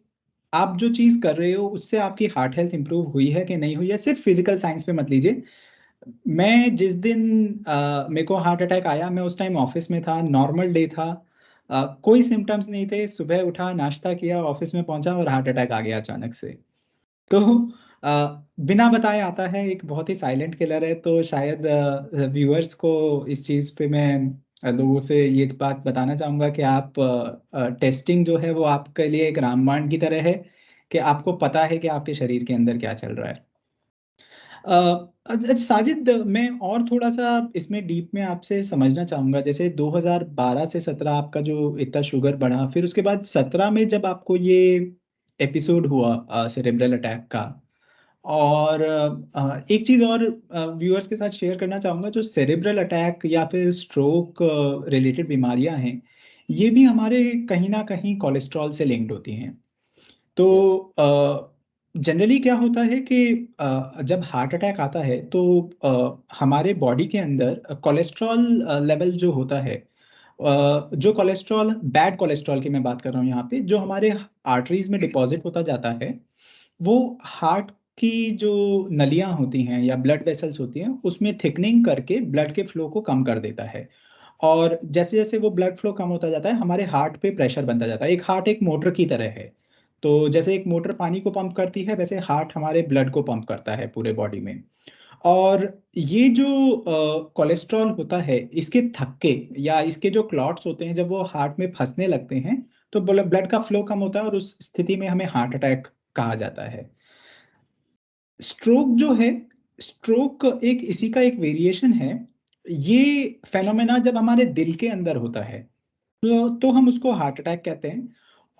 आप जो चीज़ कर रहे हो उससे आपकी हार्ट हेल्थ इंप्रूव हुई है कि नहीं हुई है। सिर्फ फिजिकल साइंस पे मत लीजिए। मैं जिस दिन मेरे को हार्ट अटैक आया, मैं उस टाइम ऑफिस में था, नॉर्मल डे था, कोई सिम्टम्स नहीं थे। सुबह उठा, नाश्ता किया, ऑफिस में पहुंचा और हार्ट अटैक आ गया अचानक से। तो बिना बताए आता है, एक बहुत ही साइलेंट किलर है। तो शायद व्यूअर्स को इस चीज़ पे मैं लोगों से ये बात बताना चाहूँगा कि आप टेस्टिंग जो है वो आपके लिए एक रामबाण की तरह है, कि आपको पता है कि आपके शरीर के अंदर क्या चल रहा है। अच्छा साजिद, मैं और थोड़ा सा इसमें डीप में आपसे समझना चाहूँगा। जैसे 2012 से 17 आपका जो इतना शुगर बढ़ा, फिर उसके बाद 17 में जब आपको ये एपिसोड हुआ सेरेब्रल अटैक का, और एक चीज़ और व्यूअर्स के साथ शेयर करना चाहूँगा, जो सेरेब्रल अटैक या फिर स्ट्रोक रिलेटेड बीमारियां हैं, ये भी हमारे कहीं ना कहीं कोलेस्ट्रॉल से लिंक्ड होती हैं। यस, तो जनरली क्या होता है कि जब हार्ट अटैक आता है तो हमारे बॉडी के अंदर कोलेस्ट्रॉल लेवल जो होता है, जो कोलेस्ट्रॉल, बैड कोलेस्ट्रॉल की मैं बात कर रहा हूँ यहाँ पे, जो हमारे आर्टरीज में डिपॉजिट होता जाता है, वो हार्ट की जो नलियाँ होती हैं या ब्लड वेसल्स होती हैं, उसमें थिकनिंग करके ब्लड के फ्लो को कम कर देता है। और जैसे जैसे वो ब्लड फ्लो कम होता जाता है, हमारे हार्ट पे प्रेशर बनता जाता है। एक हार्ट एक मोटर की तरह है। तो जैसे एक मोटर पानी को पंप करती है, वैसे हार्ट हमारे ब्लड को पंप करता है पूरे बॉडी में। और ये जो कोलेस्ट्रॉल होता है, इसके थक्के या इसके जो क्लॉट्स होते हैं, जब वो हार्ट में फंसने लगते हैं, तो ब्लड का फ्लो कम होता है और उस स्थिति में हमें हार्ट अटैक कहा जाता है। स्ट्रोक जो है, स्ट्रोक एक इसी का एक वेरिएशन है। ये फेनोमेना जब हमारे दिल के अंदर होता है, तो हम उसको हार्ट अटैक कहते हैं।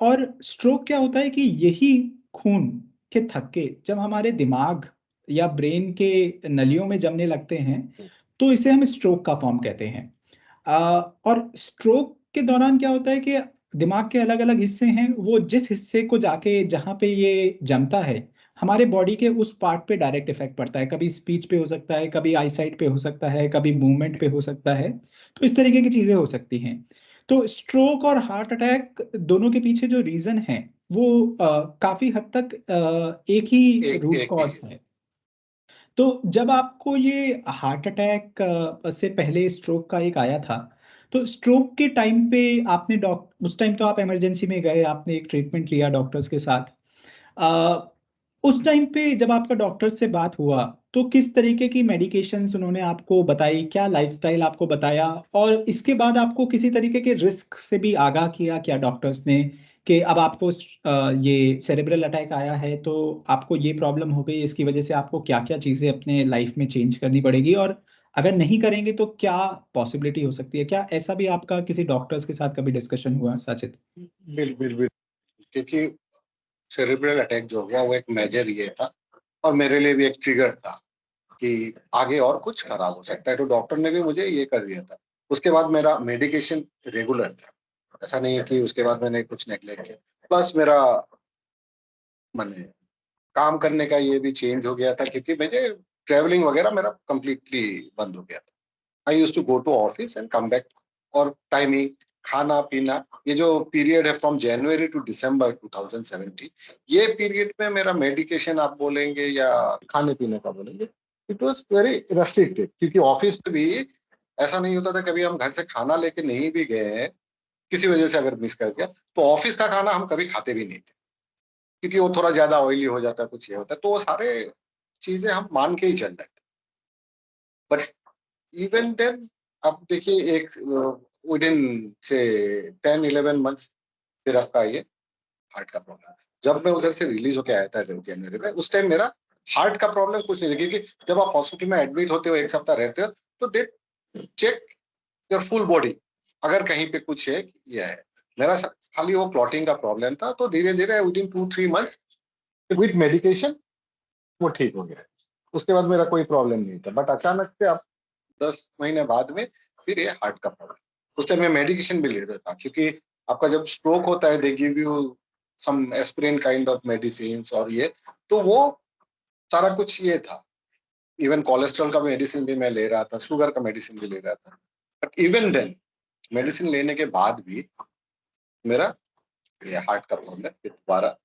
और स्ट्रोक क्या होता है कि यही खून के थक्के जब हमारे दिमाग या ब्रेन के नलियों में जमने लगते हैं, तो इसे हम स्ट्रोक का फॉर्म कहते हैं। और स्ट्रोक के दौरान क्या होता है कि दिमाग के अलग अलग हिस्से हैं, वो जिस हिस्से को जाके जहाँ पे ये जमता है, हमारे बॉडी के उस पार्ट पे डायरेक्ट इफेक्ट पड़ता है। कभी स्पीच पे हो सकता है, कभी आई साइट पे हो सकता है, कभी मूवमेंट पे हो सकता है। तो इस तरीके की चीजें हो सकती हैं। तो स्ट्रोक और हार्ट अटैक दोनों के पीछे जो रीजन है वो काफी हद तक एक ही एक रूट एक ही कॉज है। तो जब आपको ये हार्ट अटैक से पहले स्ट्रोक का एक आया था, तो स्ट्रोक के टाइम पे आपने उस टाइम तो आप इमरजेंसी में गए, आपने एक ट्रीटमेंट लिया डॉक्टर्स के साथ। अ, उस टाइम पे जब आपका डॉक्टर से बात हुआ, तो किस तरीके की मेडिकेशंस उन्होंने आपको बताई, क्या लाइफस्टाइल आपको बताया, और इसके बाद आपको किसी तरीके के रिस्क से भी आगाह किया क्या डॉक्टर्स ने, कि अब आपको ये सेरेब्रल अटैक आया है तो आपको ये प्रॉब्लम हो गई, इसकी वजह से आपको क्या क्या चीज़ें अपने लाइफ में चेंज करनी पड़ेगी, और अगर नहीं करेंगे तो क्या पॉसिबिलिटी हो सकती है? क्या ऐसा भी आपका किसी डॉक्टर्स के साथ कभी डिस्कशन हुआ, साचित? बिल्कुल, क्योंकि सेरेब्रल अटैक जो हुआ वो एक मेजर ये था, और मेरे लिए भी एक ट्रिगर था कि आगे और कुछ खराब हो सकता है, तो डॉक्टर ने भी मुझे ये कर दिया था। उसके बाद मेरा मेडिकेशन रेगुलर था, ऐसा नहीं है कि उसके बाद मैंने कुछ नेग्लेक्ट किया। प्लस मेरा मैंने काम करने का ये भी चेंज हो गया था, क्योंकि मुझे ट्रेवलिंग वगैरह मेरा कंप्लीटली बंद हो गया था। I used to go to office and come back, और टाइमिंग, खाना पीना, ये जो पीरियड है फ्रॉम जनवरी टू दिसंबर 2017, ये पीरियड में मेरा मेडिकेशन आप बोलेंगे या खाने पीने का बोलेंगे, इट वाज वेरी रेस्ट्रिक्टेड, क्योंकि ऑफिस भी ऐसा नहीं होता था। कभी हम घर से खाना लेके नहीं भी गए हैं किसी वजह से, अगर मिस कर गया, तो ऑफिस का खाना हम कभी खाते भी नहीं थे, क्योंकि वो थोड़ा ज्यादा ऑयली हो जाता है, कुछ ये होता है, तो वो सारे चीजें हम मान के ही चल रहे थे। बट इवन देन, अब देखिए, एक विद इन से 10-11 मंथ्स फिर आपका ये हार्ट का प्रॉब्लम। जब मैं उधर से रिलीज होके आया था जनवरी में, उस टाइम मेरा हार्ट का प्रॉब्लम कुछ नहीं था, क्योंकि जब आप हॉस्पिटल में एडमिट होते हो, एक सप्ताह रहते हो, तो दे चेक योर फुल बॉडी, अगर कहीं पे कुछ है ये है। मेरा खाली वो क्लॉटिंग का प्रॉब्लम था, तो धीरे धीरे with in 2-3 months with medication वो ठीक हो गया। उसके बाद मेरा कोई प्रॉब्लम नहीं था, बट अचानक से आप 10 महीने बाद में फिर ये हार्ट का प्रॉब्लम। उस टाइम मैं मेडिकेशन भी ले रहा था, क्योंकि आपका जब स्ट्रोक होता है they give you some aspirin kind of medicine, और ये तो वो सारा कुछ ये था। इवन कोलेस्ट्रॉल का मेडिसिन भी मैं ले रहा था, शुगर का मेडिसिन भी ले रहा था। बट इवन देन मेडिसिन लेने के बाद भी मेरा ये हार्ट का प्रॉब्लम फिर दोबारा।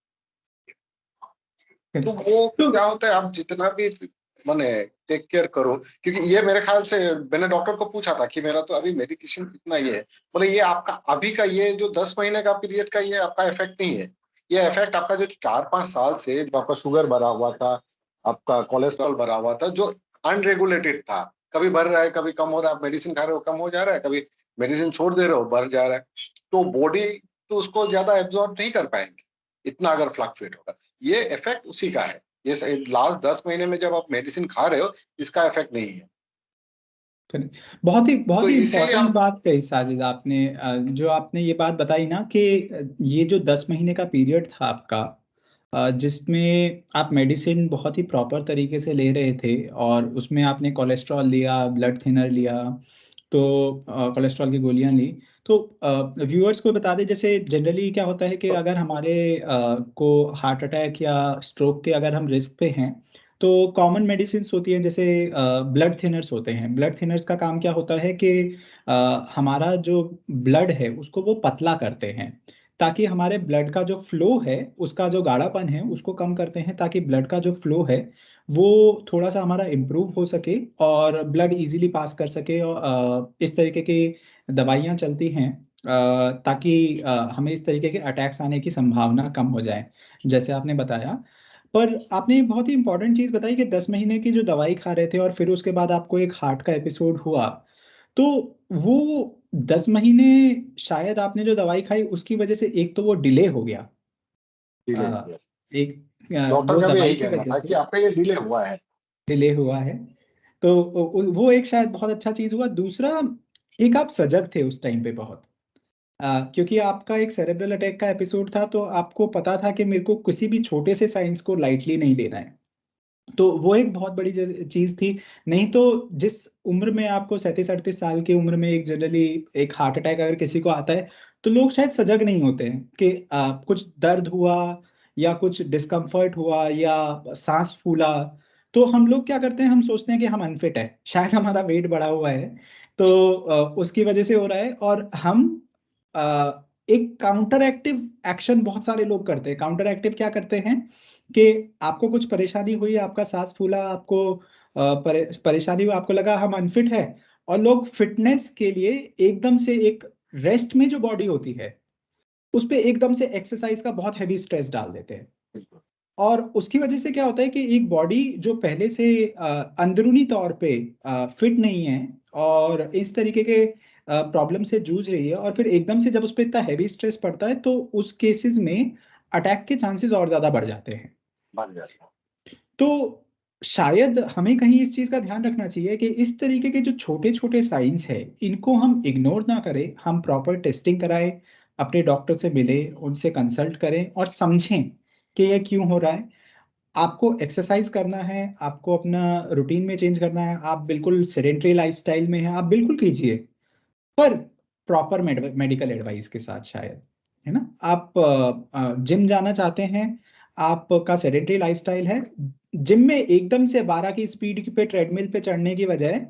तो वो तो क्या होता है, आप जितना भी माने टेक केयर करो, क्योंकि ये मेरे ख्याल से, मैंने डॉक्टर को पूछा था कि मेरा तो अभी मेडिकेशन कितना ये है, बोले ये आपका अभी का ये जो 10 महीने का पीरियड का ये आपका इफेक्ट नहीं है, ये इफेक्ट आपका जो 4-5 साल से जो आपका शुगर बढ़ा हुआ था, आपका कोलेस्ट्रॉल बढ़ा हुआ था, जो अनरेगुलेटेड था, कभी बढ़ रहा है कभी कम हो रहा है, आप मेडिसिन खा रहे हो कम हो जा रहा है, कभी मेडिसिन छोड़ दे रहे हो बढ़ जा रहा है, तो बॉडी तो उसको ज्यादा एब्जॉर्ब नहीं कर पाएंगे इतना, अगर फ्लक्चुएट होगा। ये इफेक्ट उसी का है। ये लास्ट 10 महीने में जब आप मेडिसिन खा रहे हो, इसका इफेक्ट नहीं है। बहुत तो ही इसीलिए इम्पोर्टेंट आप बात कही साजिद आपने, जो आपने ये बात बताई ना कि ये जो 10 महीने का पीरियड था आपका, जिसमें आप मेडिसिन बहुत ही प्रॉपर तरीके से ले रहे थे, और उसमें आपने कोलेस्ट्रॉल लिया, ब्लड थिनर लिया, तो कोलेस्ट्रॉल की गोलियां ली। तो व्यूअर्स को बता दें, जैसे जनरली क्या होता है कि अगर हमारे को हार्ट अटैक या स्ट्रोक के अगर हम रिस्क पे हैं, तो कॉमन मेडिसिन होती हैं, जैसे ब्लड थिनर्स होते हैं। ब्लड थिनर्स का काम क्या होता है कि हमारा जो ब्लड है उसको वो पतला करते हैं, ताकि हमारे ब्लड का जो फ्लो है, उसका जो गाढ़ापन है उसको कम करते हैं, ताकि ब्लड का जो फ्लो है वो थोड़ा सा हमारा इम्प्रूव हो सके और ब्लड इजीली पास कर सके। और इस तरीके की दवाइयाँ चलती हैं, ताकि हमें इस तरीके के अटैक्स आने की संभावना कम हो जाए, जैसे आपने बताया। पर आपने बहुत ही इंपॉर्टेंट चीज़ बताई कि 10 महीने की जो दवाई खा रहे थे और फिर उसके बाद आपको एक हार्ट का एपिसोड हुआ, तो वो 10 महीने शायद आपने जो दवाई खाई उसकी वजह से एक तो वो डिले हो गया, डिले, अ, एक डॉक्टर वो का भी दवाई यही की कहना वजह था से कि आपका ये डिले हुआ है। डिले हुआ है। तो वो एक शायद बहुत अच्छा चीज़ हुआ। दूसरा, एक आप सजग थे उस टाइम पे बहुत, क्योंकि आपका एक सेरेब्रल अटैक का एपिसोड था, तो आपको पता था कि मेरे को किसी भी छोटे से साइंस को लाइटली नहीं लेना है। तो वो एक बहुत बड़ी चीज थी। नहीं तो जिस उम्र में आपको 37-38 साल की उम्र में एक जनरली एक हार्ट अटैक अगर किसी को आता है, तो लोग शायद सजग नहीं होते हैं कि कुछ दर्द हुआ या कुछ डिस्कम्फर्ट हुआ या सांस फूला, तो हम लोग क्या करते हैं, हम सोचते हैं कि हम अनफिट है, शायद हमारा वेट बढ़ा हुआ है, तो उसकी वजह से हो रहा है। और हम एक काउंटर एक्टिव एक्शन बहुत सारे लोग करते हैं। काउंटर एक्टिव क्या करते हैं कि आपको कुछ परेशानी हुई, आपका सांस फूला, आपको परेशानी हुई, आपको लगा हम अनफिट है, और लोग फिटनेस के लिए एकदम से एक रेस्ट में जो बॉडी होती है उस पे एकदम से एक्सरसाइज का बहुत हैवी स्ट्रेस डाल देते हैं। और उसकी वजह से क्या होता है कि एक बॉडी जो पहले से अंदरूनी तौर पे फिट नहीं है और इस तरीके के प्रॉब्लम से जूझ रही है, और फिर एकदम से जब उस पर इतना हैवी स्ट्रेस पड़ता है तो उस केसेस में अटैक के चांसेस और ज्यादा बढ़ जाते हैं। बन जाता। तो शायद हमें कहीं इस चीज का ध्यान रखना चाहिए कि इस तरीके के जो छोटे छोटे साइंस है इनको हम इग्नोर ना करें, हम प्रॉपर टेस्टिंग कराएं, अपने डॉक्टर से मिलें, उनसे कंसल्ट करें और समझें कि ये क्यों हो रहा है। आपको एक्सरसाइज करना है, आपको अपना रूटीन में चेंज करना है, आप बिल्कुल सेडेंट्री लाइफस्टाइल में हैं, आप बिल्कुल कीजिए, पर प्रॉपर मेडिकल एडवाइस के साथ शायद, है ना। आप जिम जाना चाहते हैं, आपका सेडेंट्री लाइफस्टाइल है, जिम में एकदम से 12 की स्पीड पे ट्रेडमिल पे चढ़ने की बजाय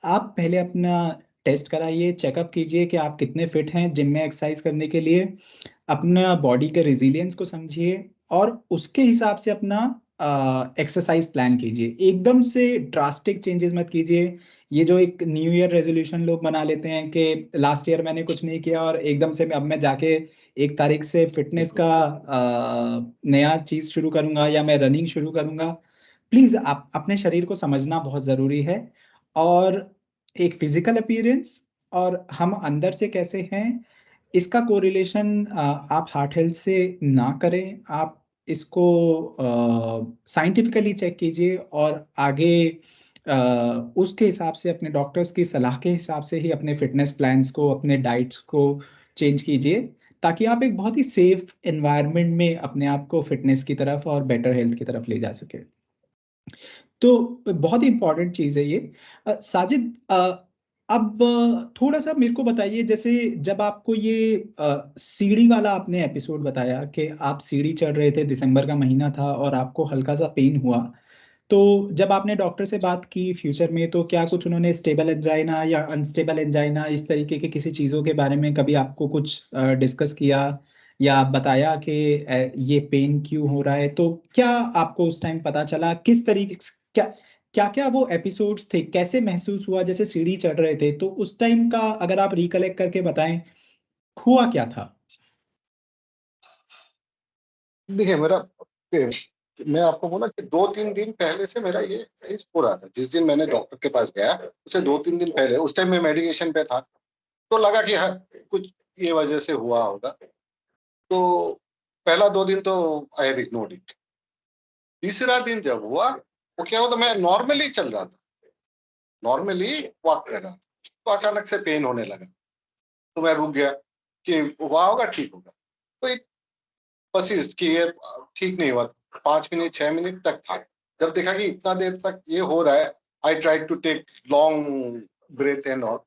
आप पहले अपना टेस्ट कराइए, चेकअप कीजिए कि आप कितने फिट हैं जिम में एक्सरसाइज करने के लिए, अपना बॉडी के रेजिलियंस को समझिए और उसके हिसाब से अपना एक्सरसाइज प्लान कीजिए। एकदम से ड्रास्टिक चेंजेस मत कीजिए। ये जो एक न्यू ईयर रेजोल्यूशन लोग बना लेते हैं कि लास्ट ईयर मैंने कुछ नहीं किया और एकदम से अब मैं जाके 1 तारीख से फिटनेस का नया चीज शुरू करूंगा या मैं रनिंग शुरू करूंगा। प्लीज आप अपने शरीर को समझना बहुत जरूरी है। और एक फिजिकल अपीयरेंस और हम अंदर से कैसे हैं इसका कोरिलेशन आप हार्ट हेल्थ से ना करें, आप इसको साइंटिफिकली चेक कीजिए और आगे अ, उसके हिसाब से अपने डॉक्टर्स की सलाह के हिसाब से ही अपने फिटनेस प्लान्स को, अपने डाइट्स को चेंज कीजिए, ताकि आप एक बहुत ही सेफ एनवायरनमेंट में अपने आप को फिटनेस की तरफ और बेटर हेल्थ की तरफ ले जा सके। तो बहुत ही इंपॉर्टेंट चीज है ये। साजिद, अब थोड़ा सा मेरे को बताइए, जैसे जब आपको ये सीढ़ी वाला आपने एपिसोड बताया कि आप सीढ़ी चढ़ रहे थे, दिसंबर का महीना था और आपको हल्का सा पेन हुआ, तो जब आपने डॉक्टर से बात की फ्यूचर में, तो क्या कुछ उन्होंने स्टेबल एंजाइना या अनस्टेबल एंजाइना इस तरीके के किसी चीज़ों के बारे में कभी आपको कुछ डिस्कस किया या बताया कि ये पेन क्यों हो रहा है? तो क्या आपको उस टाइम पता चला, किस तरीके क्या क्या क्या वो एपिसोड्स थे, कैसे महसूस हुआ जैसे सीढ़ी चढ़ रहे थे, तो उस टाइम का अगर आप रिकलेक्ट करके बताएं, हुआ क्या था? देखिए मेरा मैं आपको बोला कि 2-3 दिन पहले से मेरा ये फेज हो रहा था। जिस दिन मैंने डॉक्टर के पास गया उससे 2-3 दिन पहले, उस टाइम मैं मेडिकेशन पे था, तो लगा कि हाँ कुछ ये वजह से हुआ होगा। तो पहला 2 दिन तो आई हैव इग्नोर्ड इट। तीसरा दिन जब हुआ, वो क्या हुआ, तो मैं नॉर्मली चल रहा था, नॉर्मली वॉक कर रहा था, तो अचानक से पेन होने लगा। तो मैं रुक गया कि हुआ होगा, ठीक होगा। तो एक परसिस्ट कि ये ठीक नहीं हुआ। 5 मिनट 6 मिनट तक था। जब देखा कि इतना देर तक ये हो रहा है, I try to take long breath and all,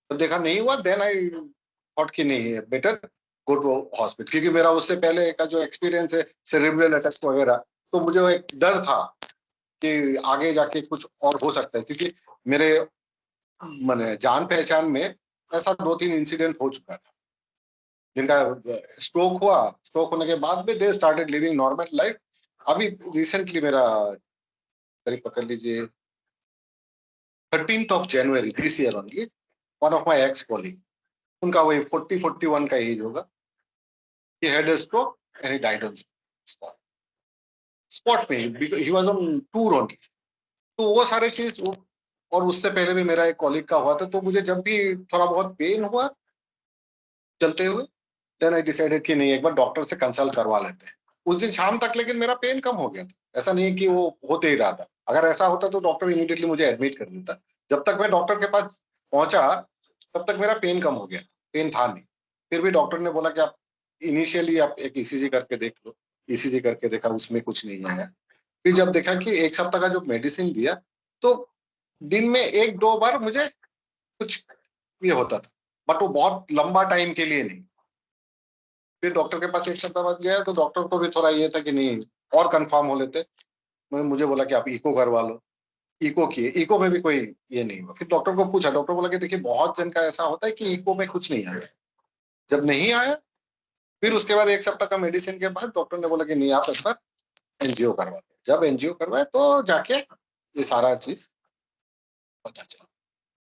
तो देखा नहीं हुआ। देन आई थॉट कि नहीं है, बेटर गो टू हॉस्पिटल, क्योंकि मेरा उससे पहले का जो एक्सपीरियंस है सेरेब्रल अटैक वगैरह, तो मुझे एक डर था कि आगे जाके कुछ और हो सकता है, क्योंकि मेरे मैंने जान पहचान में ऐसा 2-3 इंसिडेंट हो चुका था जिनका स्ट्रोक हुआ। स्ट्रोक होने के बाद भी they started living normal life. अभी रिसेंटली मेरा करीब पकड़ लीजिए 13th of January this year only, one of my ex colleague, उनका वही 40-41 का एज होगा, he had a stroke and he died on spot पे, he was on tour only। तो वो सारे चीज और उससे पहले भी मेरा एक कॉलीग का हुआ था। तो मुझे जब भी थोड़ा बहुत पेन हुआ चलते हुए, देन आई डिसाइडेड कि नहीं, एक बार डॉक्टर से कंसल्ट करवा लेते हैं। उस दिन शाम तक लेकिन मेरा पेन कम हो गया था, ऐसा नहीं कि वो होते ही रहा था। अगर ऐसा होता तो डॉक्टर इमीडिएटली मुझे एडमिट कर देता। जब तक मैं डॉक्टर के पास पहुंचा तब तक मेरा पेन कम हो गया, पेन था नहीं। फिर भी डॉक्टर ने बोला कि आप इनिशियली आप एक ईसीजी करके देख लो। ईसीजी करके देखा, उसमें कुछ नहीं आया। फिर जब देखा कि 1 सप्ताह का जो मेडिसिन दिया, तो दिन में 1-2 बार मुझे कुछ ये होता था, बट वो बहुत लंबा टाइम के लिए नहीं। फिर डॉक्टर के पास एक सप्ताह बाद गया तो डॉक्टर को भी थोड़ा ये था कि नहीं और कंफर्म हो लेते। मुझे बोला कि आप इको करवा लो। इको किए, इको में भी कोई ये नहीं हुआ। फिर डॉक्टर को पूछा, डॉक्टर बोला कि देखिए बहुत जन का ऐसा होता है कि इको में कुछ नहीं आया। जब नहीं आया फिर उसके बाद एक सप्ताह का मेडिसिन के बाद डॉक्टर ने बोला कि नहीं आप इस पर एनजीओ करवा। जब एनजीओ करवाए तो जाके ये सारा चीज पता चला।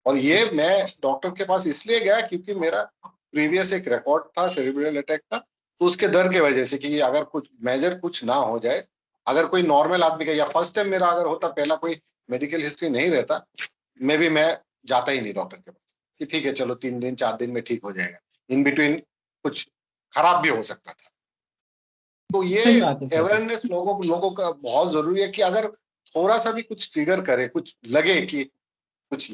और ये मैं डॉक्टर के पास इसलिए गया क्योंकि मेरा प्रीवियस एक रिकॉर्ड था सेरिब्रल अटैक का, तो उसके डर की वजह से कि अगर कुछ मेजर कुछ ना हो जाए, अगर कोई नॉर्मल आदमी का या फर्स्ट टाइम मेरा अगर होता, पहला कोई मेडिकल हिस्ट्री नहीं रहता, मैं जाता ही नहीं डॉक्टर के पास कि ठीक है चलो 3 दिन 4 दिन में ठीक हो जाएगा। इन बिटवीन कुछ खराब भी हो सकता था। तो ये सही बात है सर। अवेयरनेस लोगों का बहुत जरूरी है कि अगर थोड़ा सा भी कुछ ट्रिगर करे, कुछ लगे कि कुछ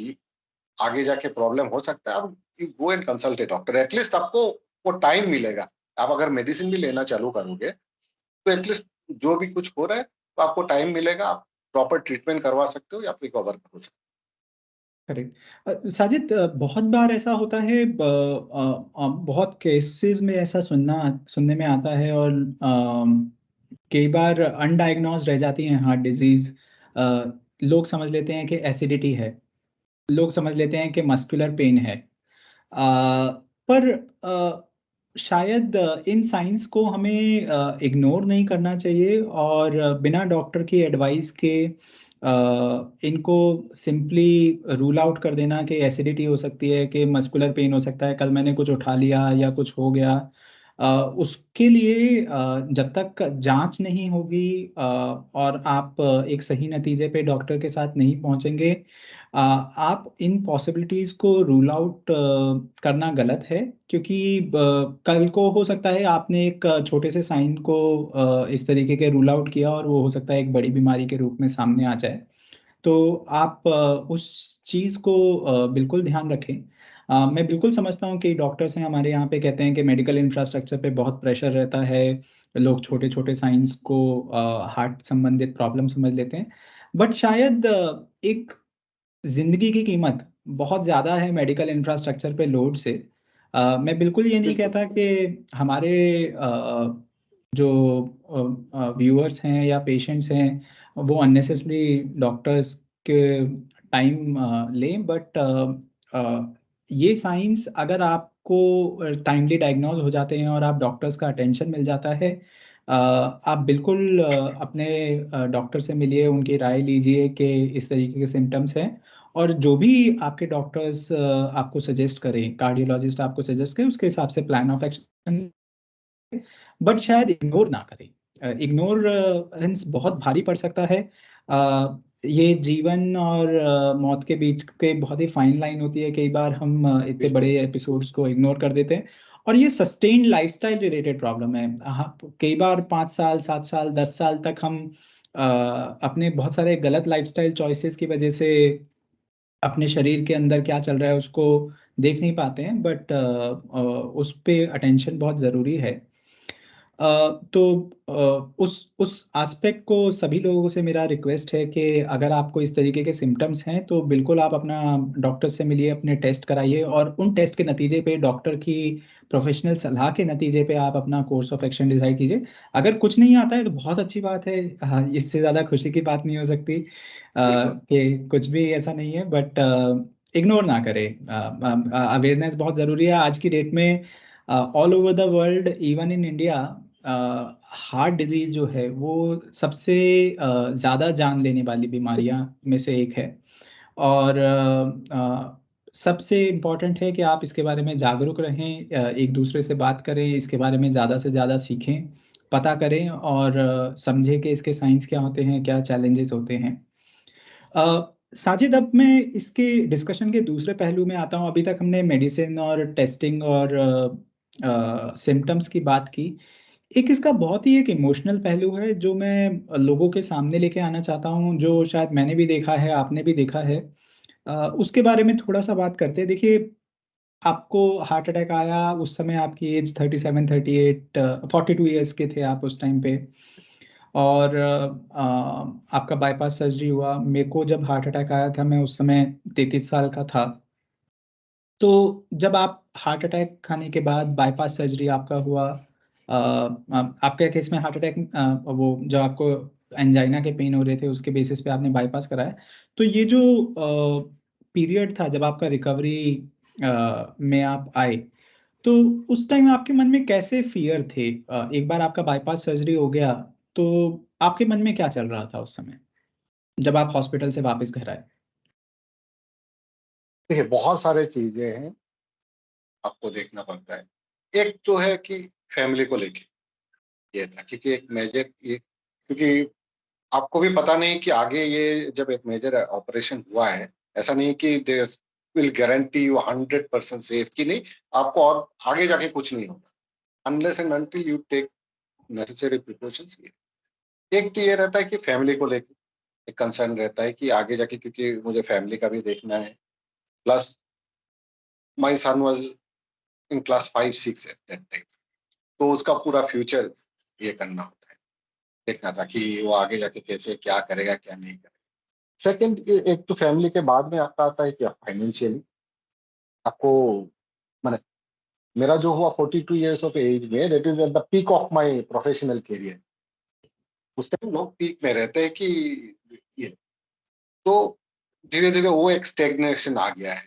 आगे जाके प्रॉब्लम हो सकता है, आप you go and consult A doctor. At least आपको वो टाइम मिलेगा। आप अगर मेडिसिन भी लेना चालू करोगे तो एटलीस्ट जो भी कुछ हो रहा है तो आपको टाइम मिलेगा, आप प्रॉपर ट्रीटमेंट करवा सकते हो या रिकवर कर सकते करेक्ट। साजिद, बहुत बार ऐसा होता है, बहुत केसेस में ऐसा सुनने में आता है, और कई बार अनडायग्नोज रह जाती हैं हार्ट डिजीज। लोग समझ लेते हैं कि एसिडिटी है, लोग समझ लेते हैं कि मस्कुलर पेन है। पर शायद इन साइंस को हमें इग्नोर नहीं करना चाहिए, और बिना डॉक्टर की एडवाइस के इनको सिंपली रूल आउट कर देना कि एसिडिटी हो सकती है, कि मस्कुलर पेन हो सकता है, कल मैंने कुछ उठा लिया या कुछ हो गया। उसके लिए जब तक जांच नहीं होगी और आप एक सही नतीजे पे डॉक्टर के साथ नहीं पहुंचेंगे, आप इन पॉसिबिलिटीज़ को रूल आउट करना गलत है। क्योंकि कल को हो सकता है आपने एक छोटे से साइन को इस तरीके के रूल आउट किया, और वो हो सकता है एक बड़ी बीमारी के रूप में सामने आ जाए। तो आप उस चीज़ को बिल्कुल ध्यान रखें। मैं बिल्कुल समझता हूँ कि डॉक्टर्स हैं हमारे यहाँ पे, कहते हैं कि मेडिकल इंफ्रास्ट्रक्चर पे बहुत प्रेशर रहता है, लोग छोटे छोटे साइंस को हार्ट संबंधित प्रॉब्लम समझ लेते हैं। बट शायद एक जिंदगी की कीमत बहुत ज़्यादा है मेडिकल इंफ्रास्ट्रक्चर पे लोड से। मैं बिल्कुल ये हो। नहीं बिल्कुल। कहता कि हमारे जो व्यूअर्स हैं या पेशेंट्स हैं वो अननेसेसरी डॉक्टर्स के टाइम लें, बट ये साइंस अगर आपको टाइमली डायग्नोज हो जाते हैं और आप डॉक्टर्स का अटेंशन मिल जाता है, आप बिल्कुल अपने डॉक्टर से मिलिए, उनकी राय लीजिए कि इस तरीके के सिम्टम्स हैं, और जो भी आपके डॉक्टर्स आपको सजेस्ट करें, कार्डियोलॉजिस्ट आपको सजेस्ट करें, उसके हिसाब से प्लान ऑफ एक्शन। बट शायद इग्नोर ना करें। इग्नोरेंस बहुत भारी पड़ सकता है। ये जीवन और मौत के बीच के बहुत ही फाइन लाइन होती है। कई बार हम इतने बिल्कुल। बड़े एपिसोड्स को इग्नोर कर देते हैं, और ये सस्टेन्ड लाइफस्टाइल रिलेटेड प्रॉब्लम है। हाँ, कई बार 5 साल 7 साल 10 साल तक हम अपने बहुत सारे गलत लाइफस्टाइल चॉइसेस की वजह से अपने शरीर के अंदर क्या चल रहा है उसको देख नहीं पाते हैं, बट उस पे अटेंशन बहुत ज़रूरी है। तो उस एस्पेक्ट को सभी लोगों से मेरा रिक्वेस्ट है कि अगर आपको इस तरीके के सिम्टम्स हैं तो बिल्कुल आप अपना डॉक्टर से मिलिए, अपने टेस्ट कराइए, और उन टेस्ट के नतीजे पे, डॉक्टर की प्रोफेशनल सलाह के नतीजे पे आप अपना कोर्स ऑफ एक्शन डिसाइड कीजिए। अगर कुछ नहीं आता है तो बहुत अच्छी बात है। हाँ, इससे ज़्यादा खुशी की बात नहीं हो सकती बिल्कुल। कि कुछ भी ऐसा नहीं है, बट इग्नोर ना करें। अवेयरनेस बहुत ज़रूरी है आज की डेट में। All over the world, even in India, heart disease जो है वो सबसे ज़्यादा जान लेने वाली बीमारियां में से एक है। और सबसे इम्पॉर्टेंट है कि आप इसके बारे में जागरूक रहें, एक दूसरे से बात करें, इसके बारे में ज़्यादा से ज़्यादा सीखें, पता करें, और समझें कि इसके साइंस क्या होते हैं, क्या चैलेंजेस होते हैं। साजिद, अब मैं इसके डिस्कशन के दूसरे पहलू में आता हूँ। अभी तक हमने मेडिसिन और टेस्टिंग और सिम्टम्स की बात की। एक इसका बहुत ही एक इमोशनल पहलू है जो मैं लोगों के सामने लेके आना चाहता हूँ, जो शायद मैंने भी देखा है, आपने भी देखा है। उसके बारे में थोड़ा सा बात करते हैं। देखिए, आपको हार्ट अटैक आया, उस समय आपकी एज 37 38, 42 ईयर्स के थे आप उस टाइम पे, और आपका बाईपास सर्जरी हुआ। मेरे को जब हार्ट अटैक आया था मैं उस समय 33 साल का था। तो जब आप हार्ट अटैक खाने के बाद बाईपास सर्जरी आपका हुआ, आपके केस में हार्ट अटैक वो जो आपको एंजाइना के पेन हो रहे थे उसके बेसिस पे आपने बाईपास कराया। तो ये जो पीरियड था जब आपका रिकवरी में आप आए, तो उस टाइम आपके मन में कैसे फियर थे? एक बार आपका बाईपास सर्जरी हो गया, तो आपके मन में क्या चल रहा था उस समय, जब आप हॉस्पिटल से वापस घर आए? देखिए, बहुत सारे चीजें हैं आपको देखना पड़ता है। एक तो है कि फैमिली को लेके ये था, क्योंकि एक मेजर ये, क्योंकि आपको भी पता नहीं कि आगे ये जब एक मेजर ऑपरेशन हुआ है, ऐसा नहीं कि they will guarantee you 100% safe कि नहीं, आपको और आगे जाके कुछ नहीं होगा unless and until you take necessary precautions. एक तो ये रहता है कि फैमिली को लेके एक कंसर्न रहता है कि आगे जाके, क्योंकि मुझे फैमिली का भी देखना है, plus my son was in class 5-6 eight that time, तो उसका पूरा फ्यूचर ये करना होता है, देखना था कि वो आगे जाके कैसे क्या करेगा क्या नहीं करेगा। सेकंड, एक तो फैमिली के बाद में आपका आता है क्या फाइनेंशियली आपको, मैंने मेरा जो हुआ 42 इयर्स ऑफ एज में, that is at the peak of my professional career. उस टाइम लोग पीक में रहते हैं कि ये, तो धीरे धीरे वो एक स्टेग्नेशन आ गया है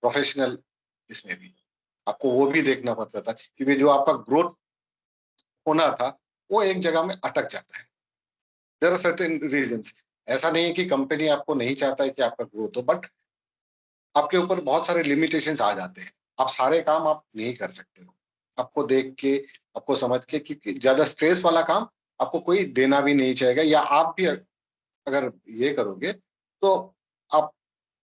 प्रोफेशनल, इसमें भी आपको वो भी देखना पड़ता था, क्योंकि जो आपका ग्रोथ होना था वो एक जगह में अटक जाता है। देयर आर सर्टेन रीजंस, ऐसा नहीं है कि कंपनी आपको नहीं चाहता है कि आपका ग्रोथ हो, बट आपके ऊपर बहुत सारे लिमिटेशंस आ जाते हैं। आप सारे काम आप नहीं कर सकते हो, आपको देख के, आपको समझ के, कि ज्यादा स्ट्रेस वाला काम आपको कोई देना भी नहीं चाहेगा, या आप भी अगर ये करोगे तो आप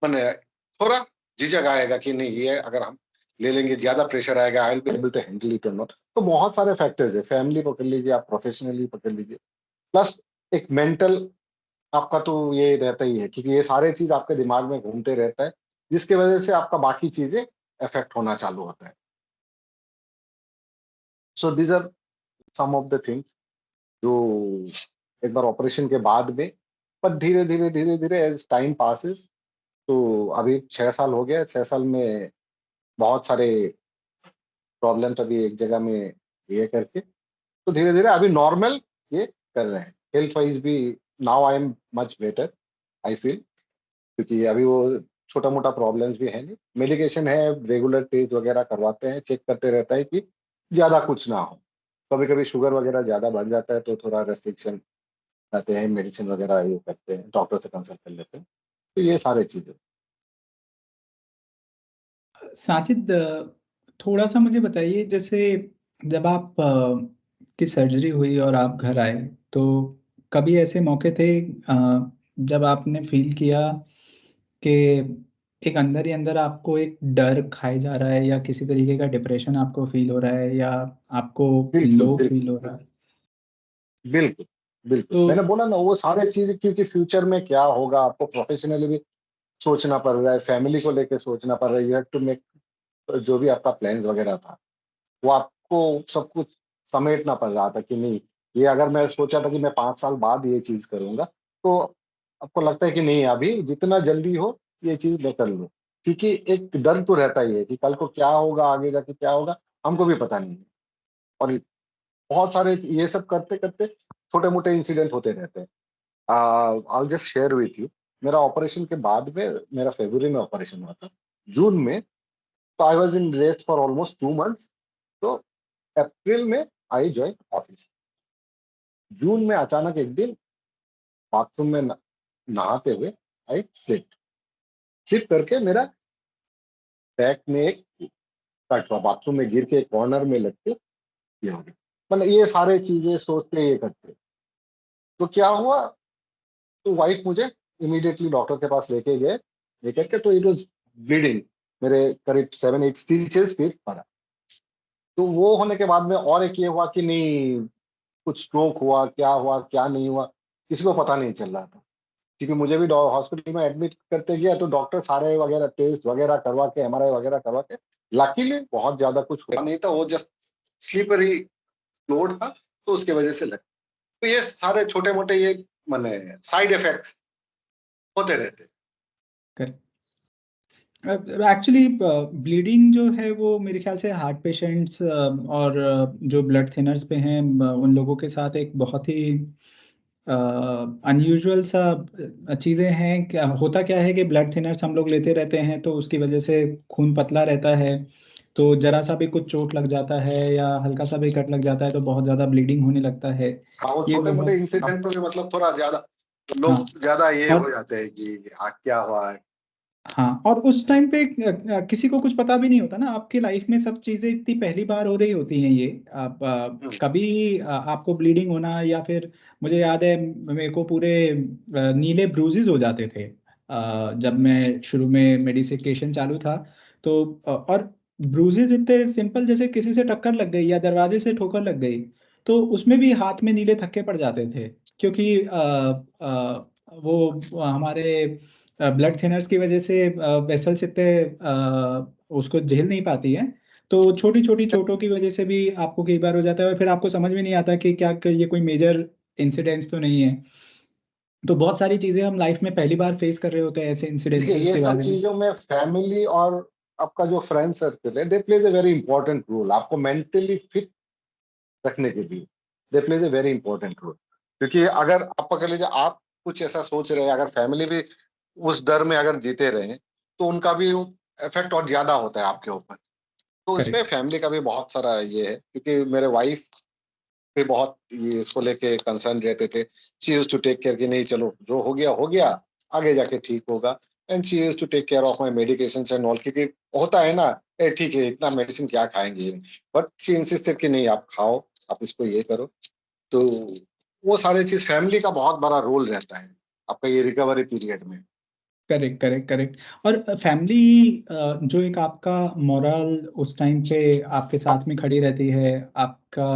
मैंने थोड़ा झिझक आएगा कि नहीं, ये अगर हम ले लेंगे ज्यादा प्रेशर आएगा, I will be able to handle it और नॉट। तो बहुत सारे फैक्टर्स है, फैमिली पकड़ लीजिए, आप प्रोफेशनली पकड़ लीजिए, प्लस एक मेंटल आपका तो ये रहता ही है, क्योंकि ये सारे चीज आपके दिमाग में घूमते रहता है, जिसकी वजह से आपका बाकी चीजें इफेक्ट होना चालू होता है। So these are some of the things जो एक बार ऑपरेशन के बाद में, पर धीरे धीरे एज टाइम पासिस, तो अभी 6 साल हो गया, 6 साल में बहुत सारे प्रॉब्लम्स अभी एक जगह में ये करके, तो धीरे धीरे अभी नॉर्मल ये कर रहे हैं, हेल्थ वाइज भी now I am much better, I feel, क्योंकि अभी वो छोटा मोटा प्रॉब्लम्स भी है नहीं, मेडिकेशन है, रेगुलर टेस्ट वगैरह करवाते हैं, चेक करते रहता है कि ज्यादा कुछ ना हो। कभी कभी शुगर वगैरह ज्यादा बढ़ जाता है तो थोड़ा रेस्ट्रिक्शन आते हैं, मेडिसिन वगैरह ये करते हैं, डॉक्टर से कंसल्ट कर लेते हैं, तो ये सारे चीजें। साजिद, थोड़ा-सा मुझे बताइए, जैसे जब आप की सर्जरी हुई और आप घर आए, तो कभी ऐसे मौके थे जब आपने फ़ील किया कि एक अंदर ही अंदर आपको एक डर खाए जा रहा है, या किसी तरीके का डिप्रेशन आपको फ़ील हो रहा है, या आपको बिल्कुल लो बिल्कुल फ़ील हो रहा है? बिल्कुल बिल्कुल, तो मैंने बोला ना वो सारे चीजें, क्योंकि फ्यूचर में क्या होगा आपको प्रोफेशनली भी सोचना पड़ रहा है, फैमिली को लेके सोचना पड़ रहा है, यू हैव टू मेक, जो भी आपका प्लान्स वगैरह था वो आपको सब कुछ समेटना पड़ रहा था कि नहीं, ये अगर मैं सोचा था कि मैं 5 साल बाद ये चीज करूंगा, तो आपको लगता है कि नहीं, अभी जितना जल्दी हो ये चीज मैं कर लूं, क्योंकि एक डर तो रहता ही है कि कल को क्या होगा, आगे जाके क्या होगा, हमको भी पता नहीं है। और बहुत सारे ये सब करते करते छोटे मोटे इंसिडेंट होते रहते हैं। I just share with you, मेरा ऑपरेशन के बाद में, मेरा फरवरी में ऑपरेशन हुआ था, जून में, तो I was in rest for almost 2 months, तो अप्रैल में आई ज्वाइन ऑफिस। जून में अचानक एक दिन बाथरूम में नहाते हुए आई स्लिप, स्लिप करके मेरा बैक में एक कट हुआ, बाथरूम में गिर के कॉर्नर में लग के ये हो गया। मतलब ये सारे चीजें सोचते ये करते, तो क्या हुआ, तो वाइफ मुझे इमीडिएटली डॉक्टर के पास लेके गए, लेकर के, तो इट वाज ब्लीडिंग, मेरे करीब 7-8 स्टिचेस फिर पड़ा। तो वो होने के बाद में और एक ये हुआ कि नहीं, कुछ स्ट्रोक हुआ क्या नहीं हुआ, किसी को पता नहीं चल रहा था, क्योंकि मुझे भी हॉस्पिटल में एडमिट करते गया, तो डॉक्टर सारे वगैरह टेस्ट वगैरह करवा के, एमआरआई वगैरह करवा के, लकीली बहुत ज्यादा कुछ हुआ नहीं था, वो जस्ट स्लीपरी फ्लोर था, तो उसके वजह से लग, तो ये सारे छोटे मोटे ये माने साइड इफेक्ट्स होते रहते हैं। कर एक्चुअली ब्लीडिंग जो है वो मेरे ख्याल से हार्ट पेशेंट्स और जो ब्लड थिनर्स पे हैं उन लोगों के साथ एक बहुत ही अनयूजुअल सा चीज़ें हैं। क्या होता क्या है कि ब्लड थिनर्स हम लोग लेते रहते हैं तो उसकी वजह से खून पतला रहता है, तो जरा सा भी कुछ चोट लग जाता है या हल्का सा भी कट लग जाता है तो बहुत ज़्यादा ब्लीडिंग होने लगता है। हाँ, वो ये छोटे मोटे बहुत इंसिडेंट तो मतलब थोड़ा ज्यादा हाँ। लोग ज्यादा ये और हो जाते हैं कि क्या हुआ है। हाँ, और उस टाइम पे किसी को कुछ पता भी नहीं होता ना, आपकी लाइफ में सब चीज़ें इतनी पहली बार हो रही होती हैं। ये आप हम्म, कभी आपको ब्लीडिंग होना या फिर मुझे याद है मेरे को पूरे नीले ब्रूजेस हो जाते थे जब मैं शुरू में मेडिसिकेशन चालू था। तो और ब्रूजेस इतने सिंपल, जैसे किसी से टक्कर लग गई या दरवाजे से ठोकर लग गई तो उसमें भी हाथ में नीले थक्के पड़ जाते थे, क्योंकि वो हमारे ब्लड थिनर्स की वजह से वेसल्स इतने उसको झेल नहीं पाती है, तो छोटी छोटी चोटों की वजह से भी आपको कई बार हो जाता है और फिर आपको समझ में नहीं आता कि क्या ये कोई मेजर इंसिडेंट्स तो नहीं है। तो बहुत सारी चीज़ें हम लाइफ में पहली बार फेस कर रहे होते हैं ऐसे देखिए इंसिडेंसेस ये के सब बारे में। चीजों में फैमिली और आपका जो फ्रेंड सर्कल है, they plays a very important role आपको मेंटली फिट रखने के लिए। They plays a very important role, क्योंकि अगर आप पकड़ लीजिए आप कुछ ऐसा सोच रहे हैं, अगर फैमिली भी उस डर में अगर जीते रहे तो उनका भी इफेक्ट और ज्यादा होता है आपके ऊपर। तो इसमें करेक्ट। फैमिली का भी बहुत सारा ये है, क्योंकि मेरे वाइफ पे बहुत ये इसको लेके कंसर्न रहते थे। She used to take care कि नहीं चलो जो हो गया, आगे जाके ठीक होगा। And she used to take care of my medications and all, क्योंकि होता है ना, ए ठीक है इतना मेडिसिन क्या खाएंगे, बट शी इंसिस्टेड कि नहीं आप खाओ, आप इसको ये करो। तो वो सारी चीज फैमिली का बहुत बड़ा रोल रहता है आपका ये रिकवरी पीरियड में। Correct, correct, correct. और फैमिली जो एक आपका मोरल उस टाइम पे आपके साथ में खड़ी रहती है, आपका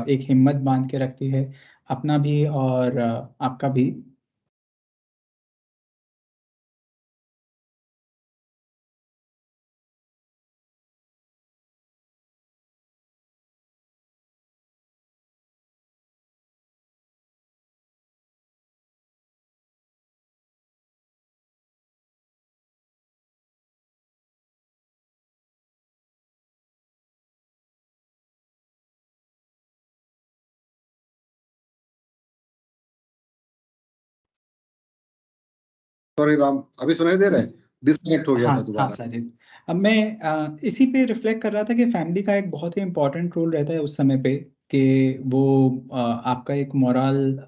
एक हिम्मत बांध के रखती है, अपना भी और आपका भी। सॉरी राम, अभी सुनाई दे रहा है? डिस्कनेक्ट हो गया था हाँ, हाँ दोबारा। साजिद। अब मैं इसी पे रिफ्लेक्ट कर रहा था कि फैमिली का एक बहुत ही इम्पोर्टेंट रोल रहता है उस समय पे, कि वो आपका एक मोरल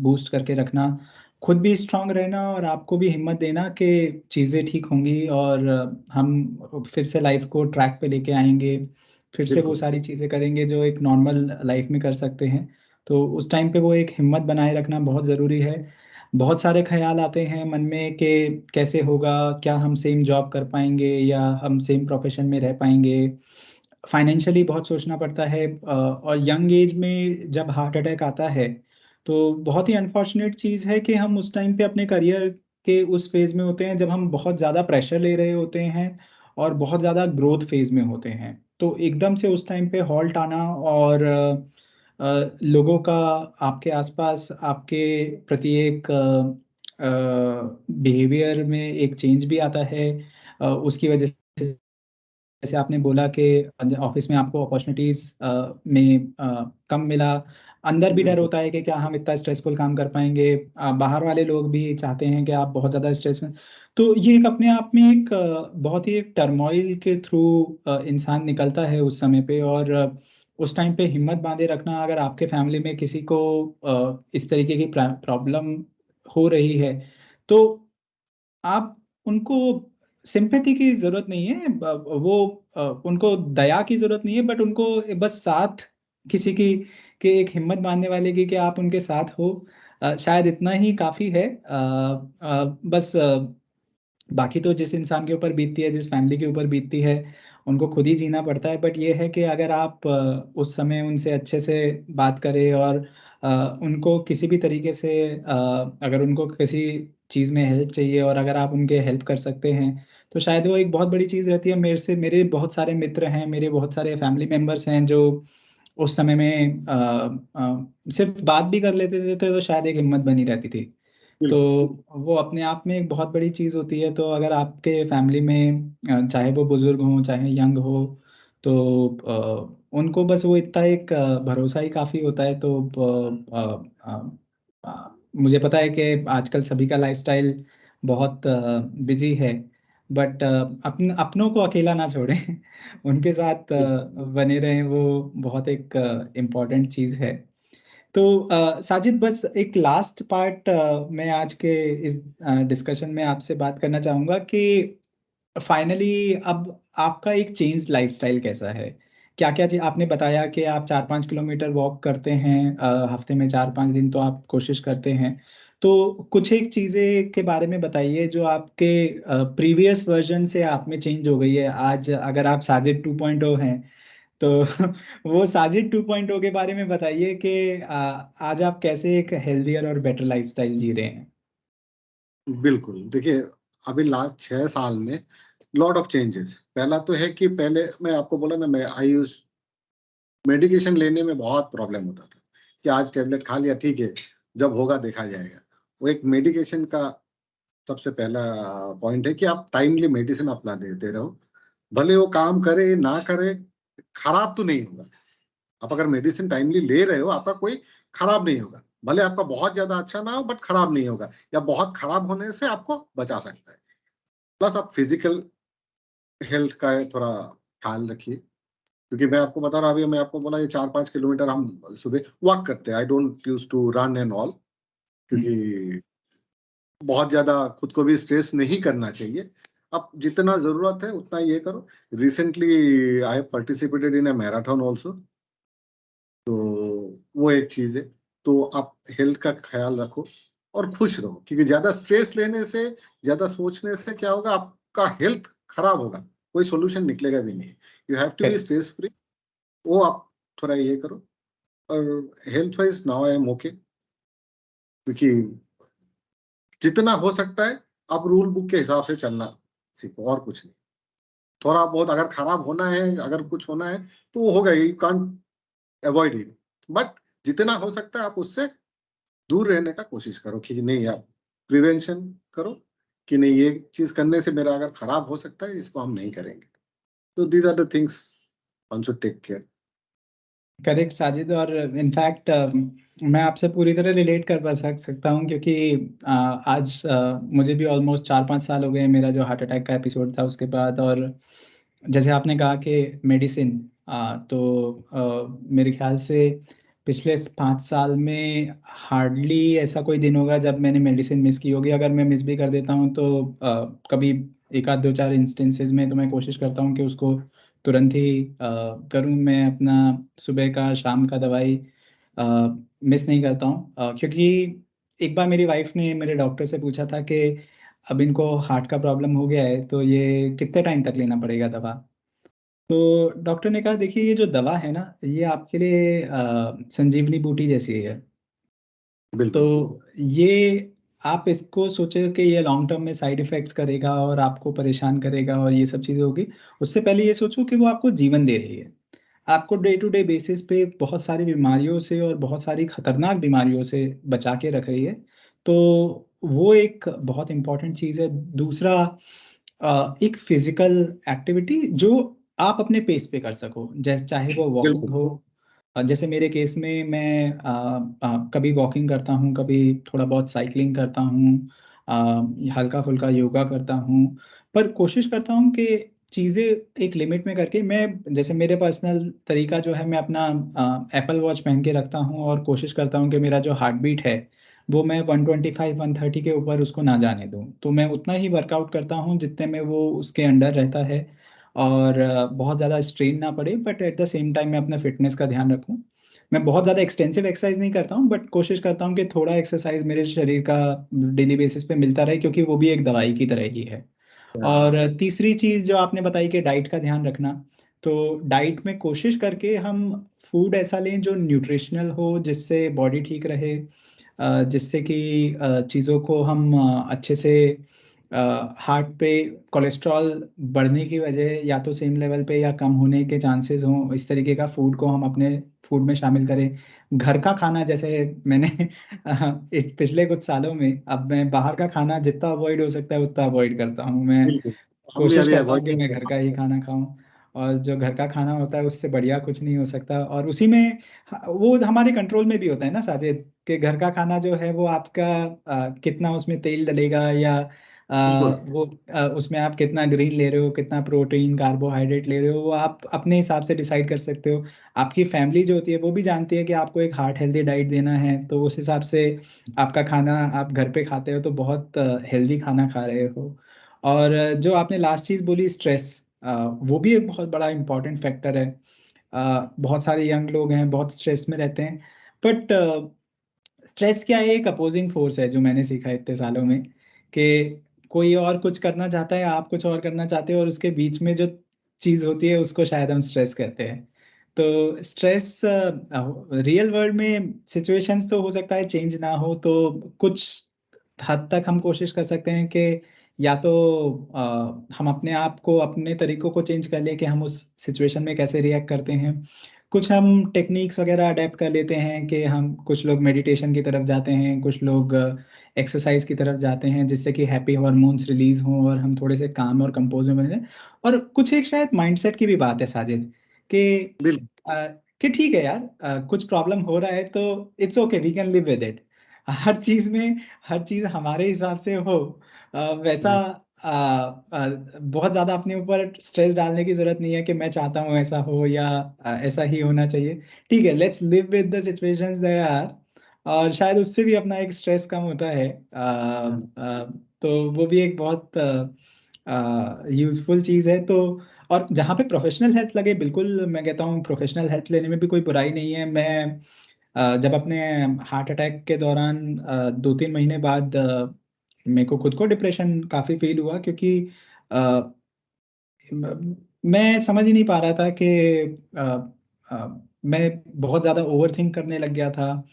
बूस्ट करके रखना, खुद भी स्ट्रांग रहना और आपको भी हिम्मत देना कि चीज़ें ठीक होंगी और हम फिर से लाइफ को ट्रैक पे लेके आएंगे, फिर से वो बिल्कुल। सारी चीज़ें करेंगे जो एक नॉर्मल लाइफ में कर सकते हैं। तो उस टाइम पे वो एक हिम्मत बनाए रखना बहुत ज़रूरी है। बहुत सारे ख़्याल आते हैं मन में कि कैसे होगा, क्या हम सेम जॉब कर पाएँगे या हम सेम प्रोफ़ेशन में रह पाएँगे। फाइनेंशियली बहुत सोचना पड़ता है और यंग एज में जब हार्ट अटैक आता है, तो बहुत ही अनफॉर्च्यूनेट चीज़ है कि हम उस टाइम पे अपने करियर के उस फ़ेज़ में होते हैं जब हम बहुत ज़्यादा प्रेशर ले रहे होते हैं और बहुत ज़्यादा ग्रोथ फ़ेज़ में होते हैं। तो एकदम से उस टाइम पे हॉल्ट आना और लोगों का आपके आस-पास आपके प्रति एक बिहेवियर में एक चेंज भी आता है। उसकी वजह से जैसे आपने बोला कि ऑफिस में आपको अपॉर्चुनिटीज़ में कम मिला। अंदर भी डर बिल्कुल। होता है कि क्या हम इतना स्ट्रेसफुल काम कर पाएँगे? बाहर वाले लोग भी चाहते हैं कि आप बहुत ज़्यादा स्ट्रेस में। तो ये एक अपने आप में एक बहुत ही एक टर्मॉइल के थ्रू इंसान निकलता है उस समय पे और उस टाइम पे हिम्मत बाँधे रखना, अगर आपके फैमिली में किसी को इस तरीके की प्रॉब्लम हो रही है, तो आप उनको सिम्पैथी की ज़रूरत नहीं है। वो उनको दया की ज़रूरत नहीं है, बट उनको बस साथ किसी की के एक हिम्मत बाँधने वाले की कि आप उनके साथ हो, शायद इतना ही काफ़ी है। बस बाकी तो जिस इंसान के ऊपर बीतती है, जिस फैमिली के ऊपर बीतती है, उनको खुद ही जीना पड़ता है। बट ये है कि अगर आप उस समय उनसे अच्छे से बात करें और उनको किसी भी तरीके से अगर उनको किसी चीज़ में हेल्प चाहिए और अगर आप उनके हेल्प कर सकते हैं, तो शायद वो एक बहुत बड़ी चीज़ रहती है। मेरे बहुत सारे मित्र हैं, मेरे बहुत सारे फैमिली मेंबर्स हैं जो उस समय में सिर्फ़ बात भी कर लेते थे तो शायद एक हिम्मत बनी रहती थी। तो बिल्कुल। वो अपने आप में एक बहुत बड़ी चीज़ होती है। तो अगर आपके फैमिली में चाहे वो बुजुर्ग हों चाहे यंग हो, तो उनको बस वो इतना एक भरोसा ही काफ़ी होता है। तो मुझे पता है कि आजकल सभी का लाइफस्टाइल बहुत बिजी है, बट अपनों को अकेला ना छोड़ें उनके साथ बने रहें, वो बहुत एक इम्पॉर्टेंट चीज़ है। तो साजिद, बस एक लास्ट पार्ट मैं आज के इस डिस्कशन में आपसे बात करना चाहूँगा कि फाइनली अब आपका एक चेंज लाइफस्टाइल कैसा है? क्या-क्या चीज़ आपने बताया कि आप 4-5 किलोमीटर वॉक करते हैं, हफ्ते में 4-5 दिन तो आप कोशिश करते हैं। तो कुछ एक चीज़ें के बारे में बताइए जो आपके प्रीवियस वर्ज़न से आप में चेंज हो गई है। आज अगर आप साजिद 2.0 हैं, तो वो साजिद 2.0 के बारे में बताइए कि आज आप कैसे एक हेल्दियर और बेटर लाइफ़स्टाइल जी रहे हैं? बिल्कुल, देखिए अभी लास्ट 6 साल में लॉट ऑफ चेंजेस। पहला तो है कि पहले मैं आपको बोला ना, मैं आई यूज़ मेडिकेशन लेने में बहुत प्रॉब्लम होता था, कि आज टैबलेट खा लिया ठीक है, जब होगा देखा जाएगा। वो एक मेडिकेशन का सबसे पहला पॉइंट है कि आप टाइमली मेडिसिन अपना देते रहो। भले वो काम करे, ना करे, खराब तो नहीं होगा। आप अगर मेडिसिन टाइमली ले रहे हो, आपका कोई खराब नहीं होगा। भले आपका बहुत ज़्यादा अच्छा ना हो, बट खराब नहीं होगा, या बहुत खराब होने से आपको बचा सकता है। प्लस आप फिजिकल हेल्थ का थोड़ा ख्याल रखिए, क्योंकि मैं आपको बता रहा हूँ, अभी मैं आपको बोला ये 4-5 किलोमीटर हम सुबह वॉक करते हैं। I don't used to run and all, हुँ, क्योंकि बहुत ज़्यादा खुद को भी स्ट्रेस नहीं करना चाहिए। आप जितना ज़रूरत है उतना ये करो। Recently I have participated in a marathon also, तो वो एक चीज़ है। तो आप हेल्थ का ख्याल रखो और खुश रहो, क्योंकि ज़्यादा स्ट्रेस लेने से, ज़्यादा सोचने से क्या होगा, आपका हेल्थ खराब होगा, कोई सॉल्यूशन निकलेगा भी नहीं। You have to be correct, stress free. वो आप थोड़ा ये करो। और health wise now I am okay, क्योंकि जितना हो सकता है आप रूल बुक के हिसाब से चलना सीखो, और कुछ नहीं। थोड़ा बहुत अगर खराब होना है, अगर कुछ होना है, तो वो होगा, you can't avoid it. But जितना हो सकता है आप उससे दूर रहने का कोशिश करो, कि नहीं, आप प्रिवेंशन करो, कि नहीं ये चीज़ करने से मेरा अगर खराब हो सकता है, इसको हम नहीं करेंगे। तो these are the things one should take care. Correct Sajid. और इनफैक्ट मैं आपसे पूरी तरह रिलेट कर पा सकता हूँ, क्योंकि आज मुझे भी ऑलमोस्ट 4-5 साल हो गए मेरा जो हार्ट अटैक का एपिसोड था उसके बाद। और जैसे आपने कहा कि मेडिसिन, तो मेरे ख़्याल से पिछले 5 साल में हार्डली ऐसा कोई दिन होगा जब मैंने मेडिसिन मिस की होगी। अगर मैं मिस भी कर देता हूँ तो कभी 1 आध 2-4 इंस्टेंसेस में तो मैं कोशिश करता हूँ कि उसको तुरंत ही करूँ। मैं अपना सुबह का, शाम का दवाई अ, मिस नहीं करता हूँ, क्योंकि एक बार मेरी वाइफ़ ने मेरे डॉक्टर से पूछा था कि अब इनको हार्ट का प्रॉब्लम हो गया है, तो ये कितने टाइम तक लेना पड़ेगा दवा? तो डॉक्टर ने कहा, देखिए ये जो दवा है ना, ये आपके लिए संजीवनी बूटी जैसी है। बिल्कुल। तो ये आप इसको सोचे कि ये लॉन्ग टर्म में साइड इफ़ेक्ट्स करेगा और आपको परेशान करेगा और ये सब चीज़ें होगी। उससे पहले ये सोचो कि वो आपको जीवन दे रही है। आपको डे टू डे बेसिस पे बहुत सारी बीमारियों से और बहुत सारी खतरनाक बीमारियों से बचा के रख रही है। तो वो एक बहुत इम्पोर्टेंट चीज़ है। दूसरा, एक फ़िज़िकल एक्टिविटी जो आप अपने पेस पे कर सको, चाहे वो वॉकिंग बिल्कुल। हो। जैसे मेरे केस में मैं कभी वॉकिंग करता हूँ, कभी थोड़ा बहुत साइक्लिंग करता हूँ, हल्का-फुल्का योगा करता हूँ। पर कोशिश करता हूँ कि चीज़ें एक लिमिट में करके, मैं जैसे मेरे पर्सनल तरीका जो है, मैं अपना एप्पल वॉच पहन के रखता हूँ और कोशिश करता हूँ कि मेरा जो हार्ट बीट है, वो मैं 125-130 के ऊपर उसको ना जाने दूँ। तो मैं उतना ही वर्कआउट करता हूँ जितने में वो उसके अंडर रहता है, और बहुत ज़्यादा स्ट्रेन ना पड़े, but at the same time मैं अपना फ़िटनेस का ध्यान रखूँ। मैं बहुत ज़्यादा एक्सटेंसिव एक्सरसाइज़ नहीं करता हूँ, बट कोशिश करता हूँ कि थोड़ा एक्सरसाइज़ मेरे शरीर का डेली बेसिस पे मिलता रहे, क्योंकि वो भी एक दवाई की तरह ही है। और तीसरी चीज़ जो आपने बताई कि डाइट का ध्यान रखना, तो डाइट में कोशिश करके हम फूड ऐसा लें जो न्यूट्रिशनल हो, जिससे बॉडी ठीक रहे, जिससे कि चीज़ों को हम अच्छे से हार्ट पे कोलेस्ट्रॉल बढ़ने की वजह या तो सेम लेवल पे या कम होने के चांसेस हों, इस तरीके का फूड को हम अपने फूड में शामिल करें। घर का खाना, जैसे मैंने इस पिछले कुछ सालों में, अब मैं बाहर का खाना जितना अवॉइड हो सकता है उतना अवॉइड करता हूँ। मैं बिल्कुल। हम भी कोशिश अभी करता हूँ अवॉइड कि नहीं मैं कर घर पा का ही खाना खाऊं, और जो घर का खाना होता है उससे बढ़िया कुछ नहीं हो सकता। और उसी में वो हमारे कंट्रोल में भी होता है ना साजिद, कि घर का खाना जो है वो आपका कितना उसमें तेल डलेगा, या बिल्कुल। वो उसमें आप कितना ग्रीन ले रहे हो, कितना प्रोटीन कार्बोहाइड्रेट ले रहे हो, वो आप अपने हिसाब से डिसाइड कर सकते हो। आपकी फैमिली जो होती है वो भी जानती है कि आपको एक हार्ट हेल्दी डाइट देना है, तो उस हिसाब से आपका खाना आप घर पे खाते हो तो बहुत हेल्दी खाना खा रहे हो। और जो आपने लास्ट चीज़ बोली, स्ट्रेस, वो भी एक बहुत बड़ा इम्पोर्टेंट फैक्टर है। बहुत सारे यंग लोग हैं, बहुत स्ट्रेस में रहते हैं, बट स्ट्रेस क्या है, एक अपोजिंग फोर्स है जो मैंने सीखा इतने सालों में, कि कोई और कुछ करना चाहता है, आप कुछ और करना चाहते हो, और उसके बीच में जो चीज़ होती है उसको शायद हम स्ट्रेस कहते हैं। तो स्ट्रेस, रियल वर्ल्ड में सिचुएशंस तो हो सकता है चेंज ना हो, तो कुछ हद तक हम कोशिश कर सकते हैं कि या तो हम अपने आप को, अपने तरीकों को चेंज कर ले कि हम उस सिचुएशन में कैसे रिएक्ट करते हैं। कुछ हम टेक्निक्स वगैरह अडेप्ट कर लेते हैं, कि हम, कुछ लोग मेडिटेशन की तरफ जाते हैं, कुछ लोग एक्सरसाइज की तरफ जाते हैं, जिससे कि हैप्पी हार्मोन्स रिलीज हों और हम थोड़े से काम और कंपोज में बने रहें। और कुछ एक शायद माइंडसेट की भी बात है साजिद, कि बिल्कुल। कि ठीक है यार, कुछ प्रॉब्लम हो रहा है तो it's okay, we can live with it. हर चीज में, हर चीज हमारे हिसाब से हो, वैसा हम्म, बहुत ज्यादा अपने ऊपर स्ट्रेस डालने की जरूरत नहीं है कि मैं चाहता हूँ ऐसा हो, या ऐसा ही होना चाहिए। ठीक है, let's live with the situations there are, और शायद उससे भी अपना एक स्ट्रेस कम होता है। तो वो भी एक बहुत यूजफुल चीज़ है। तो और जहाँ पे प्रोफेशनल हेल्प लगे, बिल्कुल मैं कहता हूँ प्रोफेशनल हेल्प लेने में भी कोई बुराई नहीं है। मैं जब अपने हार्ट अटैक के दौरान 2-3 महीने बाद मेरे को खुद को डिप्रेशन काफ़ी फील हुआ, क्योंकि अ, मैं समझ ही नहीं पा रहा था कि अ, मैं बहुत ज़्यादा ओवर थिंक करने लग गया था।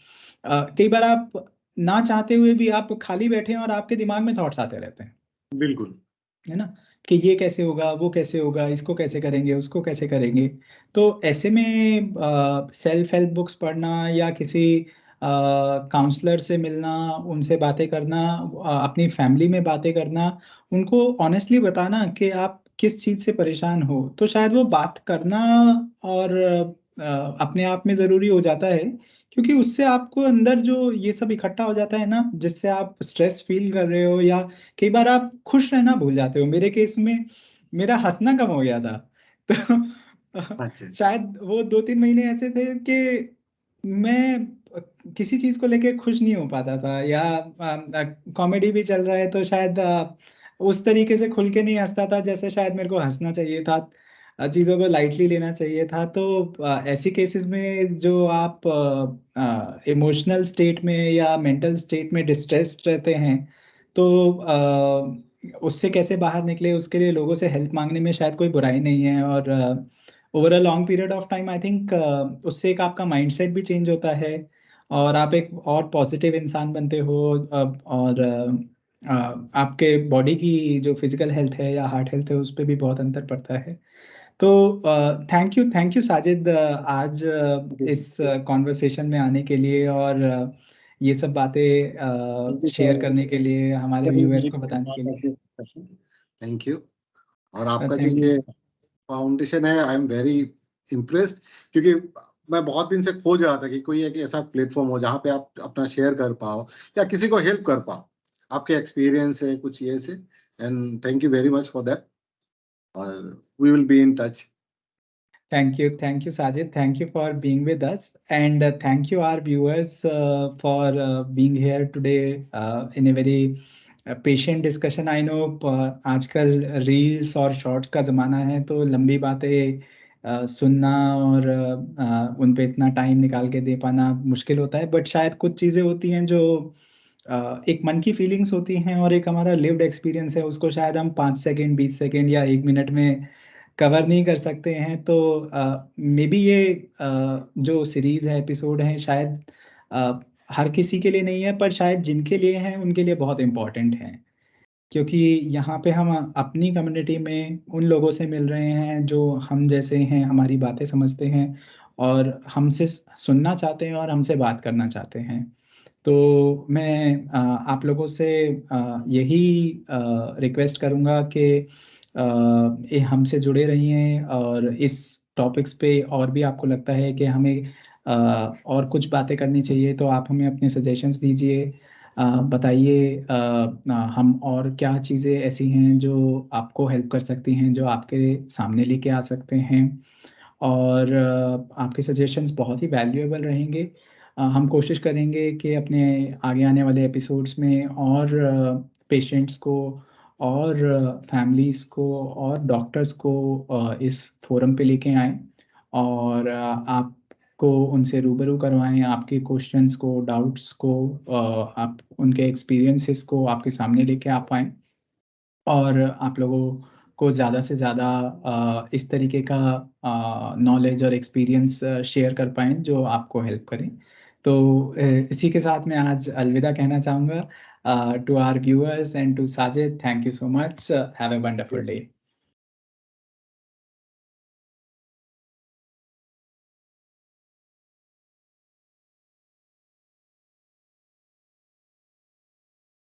कई बार आप ना चाहते हुए भी आप खाली बैठे हैं और आपके दिमाग में थॉट्स आते रहते हैं, बिल्कुल। है ना? कि ये कैसे होगा, वो कैसे होगा, इसको कैसे करेंगे, उसको कैसे करेंगे। तो ऐसे में सेल्फ हेल्प बुक्स पढ़ना, या किसी काउंसलर से मिलना, उनसे बातें करना, अपनी फैमिली में बातें करना, उनको ऑनेस्टली बताना कि आप किस चीज़ से परेशान हो, तो शायद वो बात करना और अपने आप में ज़रूरी हो जाता है। क्योंकि उससे आपको अंदर जो ये सब इकट्ठा हो जाता है ना, जिससे आप स्ट्रेस फील कर रहे हो, या कई बार आप खुश रहना भूल जाते हो। मेरे केस में मेरा हंसना कम हो गया था। तो अच्छा। शायद वो 2-3 महीने ऐसे थे कि मैं किसी चीज को लेके खुश नहीं हो पाता था, या कॉमेडी भी चल रहा है तो शायद उस तरीके से खुल के नहीं हंसता था जैसे शायद मेरे को हंसना चाहिए था। चीज़ों को लाइटली लेना चाहिए था। तो ऐसी केसेस में जो आप इमोशनल स्टेट में या मेंटल स्टेट में डिस्ट्रेस्ड रहते हैं, तो उससे कैसे बाहर निकले, उसके लिए लोगों से हेल्प मांगने में शायद कोई बुराई नहीं है। और over a long period of time I think उससे एक आपका माइंडसेट भी चेंज होता है, और आप एक और पॉजिटिव इंसान बनते हो। और आपके बॉडी की जो फिजिकल हेल्थ है या हार्ट हेल्थ है, उस पर भी बहुत अंतर पड़ता है। तो थैंक यू साजिद, आज इस कॉन्वर्सेशन में आने के लिए, और ये सब थैंक यू बातें शेयर फॉर करने के लिए, हमारे व्यूअर्स को बताने के लिए। Thank you. और आपका जो थैंक यू। ये फाउंडेशन है, आई एम वेरी इम्प्रेस्ड, क्योंकि मैं बहुत दिन से खोज रहा था कि कोई एक ऐसा प्लेटफॉर्म हो जहाँ पे आप अपना शेयर कर पाओ या किसी को हेल्प कर पाओ। आपके एक्सपीरियंस है कुछ ये से, and thank you very much for that. और we will be in touch. Thank you, Sajid. Thank you for being with us, and thank you, our viewers, for being here today in a very patient discussion. I know आजकल reels और shorts का ज़माना है, तो लंबी बातें सुनना और उन पे इतना टाइम निकाल के दे पाना मुश्किल होता है। बट शायद कुछ चीज़ें होती हैं जो एक मन की फीलिंग्स होती हैं, और एक हमारा लिव्ड एक्सपीरियंस है, उसको शायद हम 5 सेकेंड, 20 सेकेंड या 1 मिनट में कवर नहीं कर सकते हैं। तो मे बी ये जो सीरीज है, एपिसोड है, शायद अ, हर किसी के लिए नहीं है, पर शायद जिनके लिए हैं उनके लिए बहुत इम्पोर्टेंट है। क्योंकि यहाँ पे हम अपनी कम्युनिटी में उन लोगों से मिल रहे हैं जो हम जैसे हैं, हमारी बातें समझते हैं और हमसे सुनना चाहते हैं और हमसे बात करना चाहते हैं। तो मैं आप लोगों से यही रिक्वेस्ट करूँगा कि ये हमसे जुड़े रहिए और इस टॉपिक्स पे और भी आपको लगता है कि हमें और कुछ बातें करनी चाहिए तो आप हमें अपने सजेशंस दीजिए। बताइए हम और क्या चीज़ें ऐसी हैं जो आपको हेल्प कर सकती हैं, जो आपके सामने लेके आ सकते हैं और आपके सजेशंस बहुत ही वैल्यूएबल रहेंगे। हम कोशिश करेंगे कि अपने आगे आने वाले एपिसोड्स में और पेशेंट्स को और फैमिलीज़ को और डॉक्टर्स को इस फोरम पे लेके आएँ और आपको उनसे रूबरू करवाएँ, आपके क्वेश्चंस को, डाउट्स को आप उनके एक्सपीरियंसेस को आपके सामने लेके आ पाएँ। और आप लोगों को ज़्यादा से ज़्यादा इस तरीके का नॉलेज और एक्सपीरियंस शेयर कर पाएँ जो आपको हेल्प करें। तो इसी के साथ मैं आज अलविदा कहना चाहूँगा to our viewers and to Sajid, thank you so much. Have a wonderful day.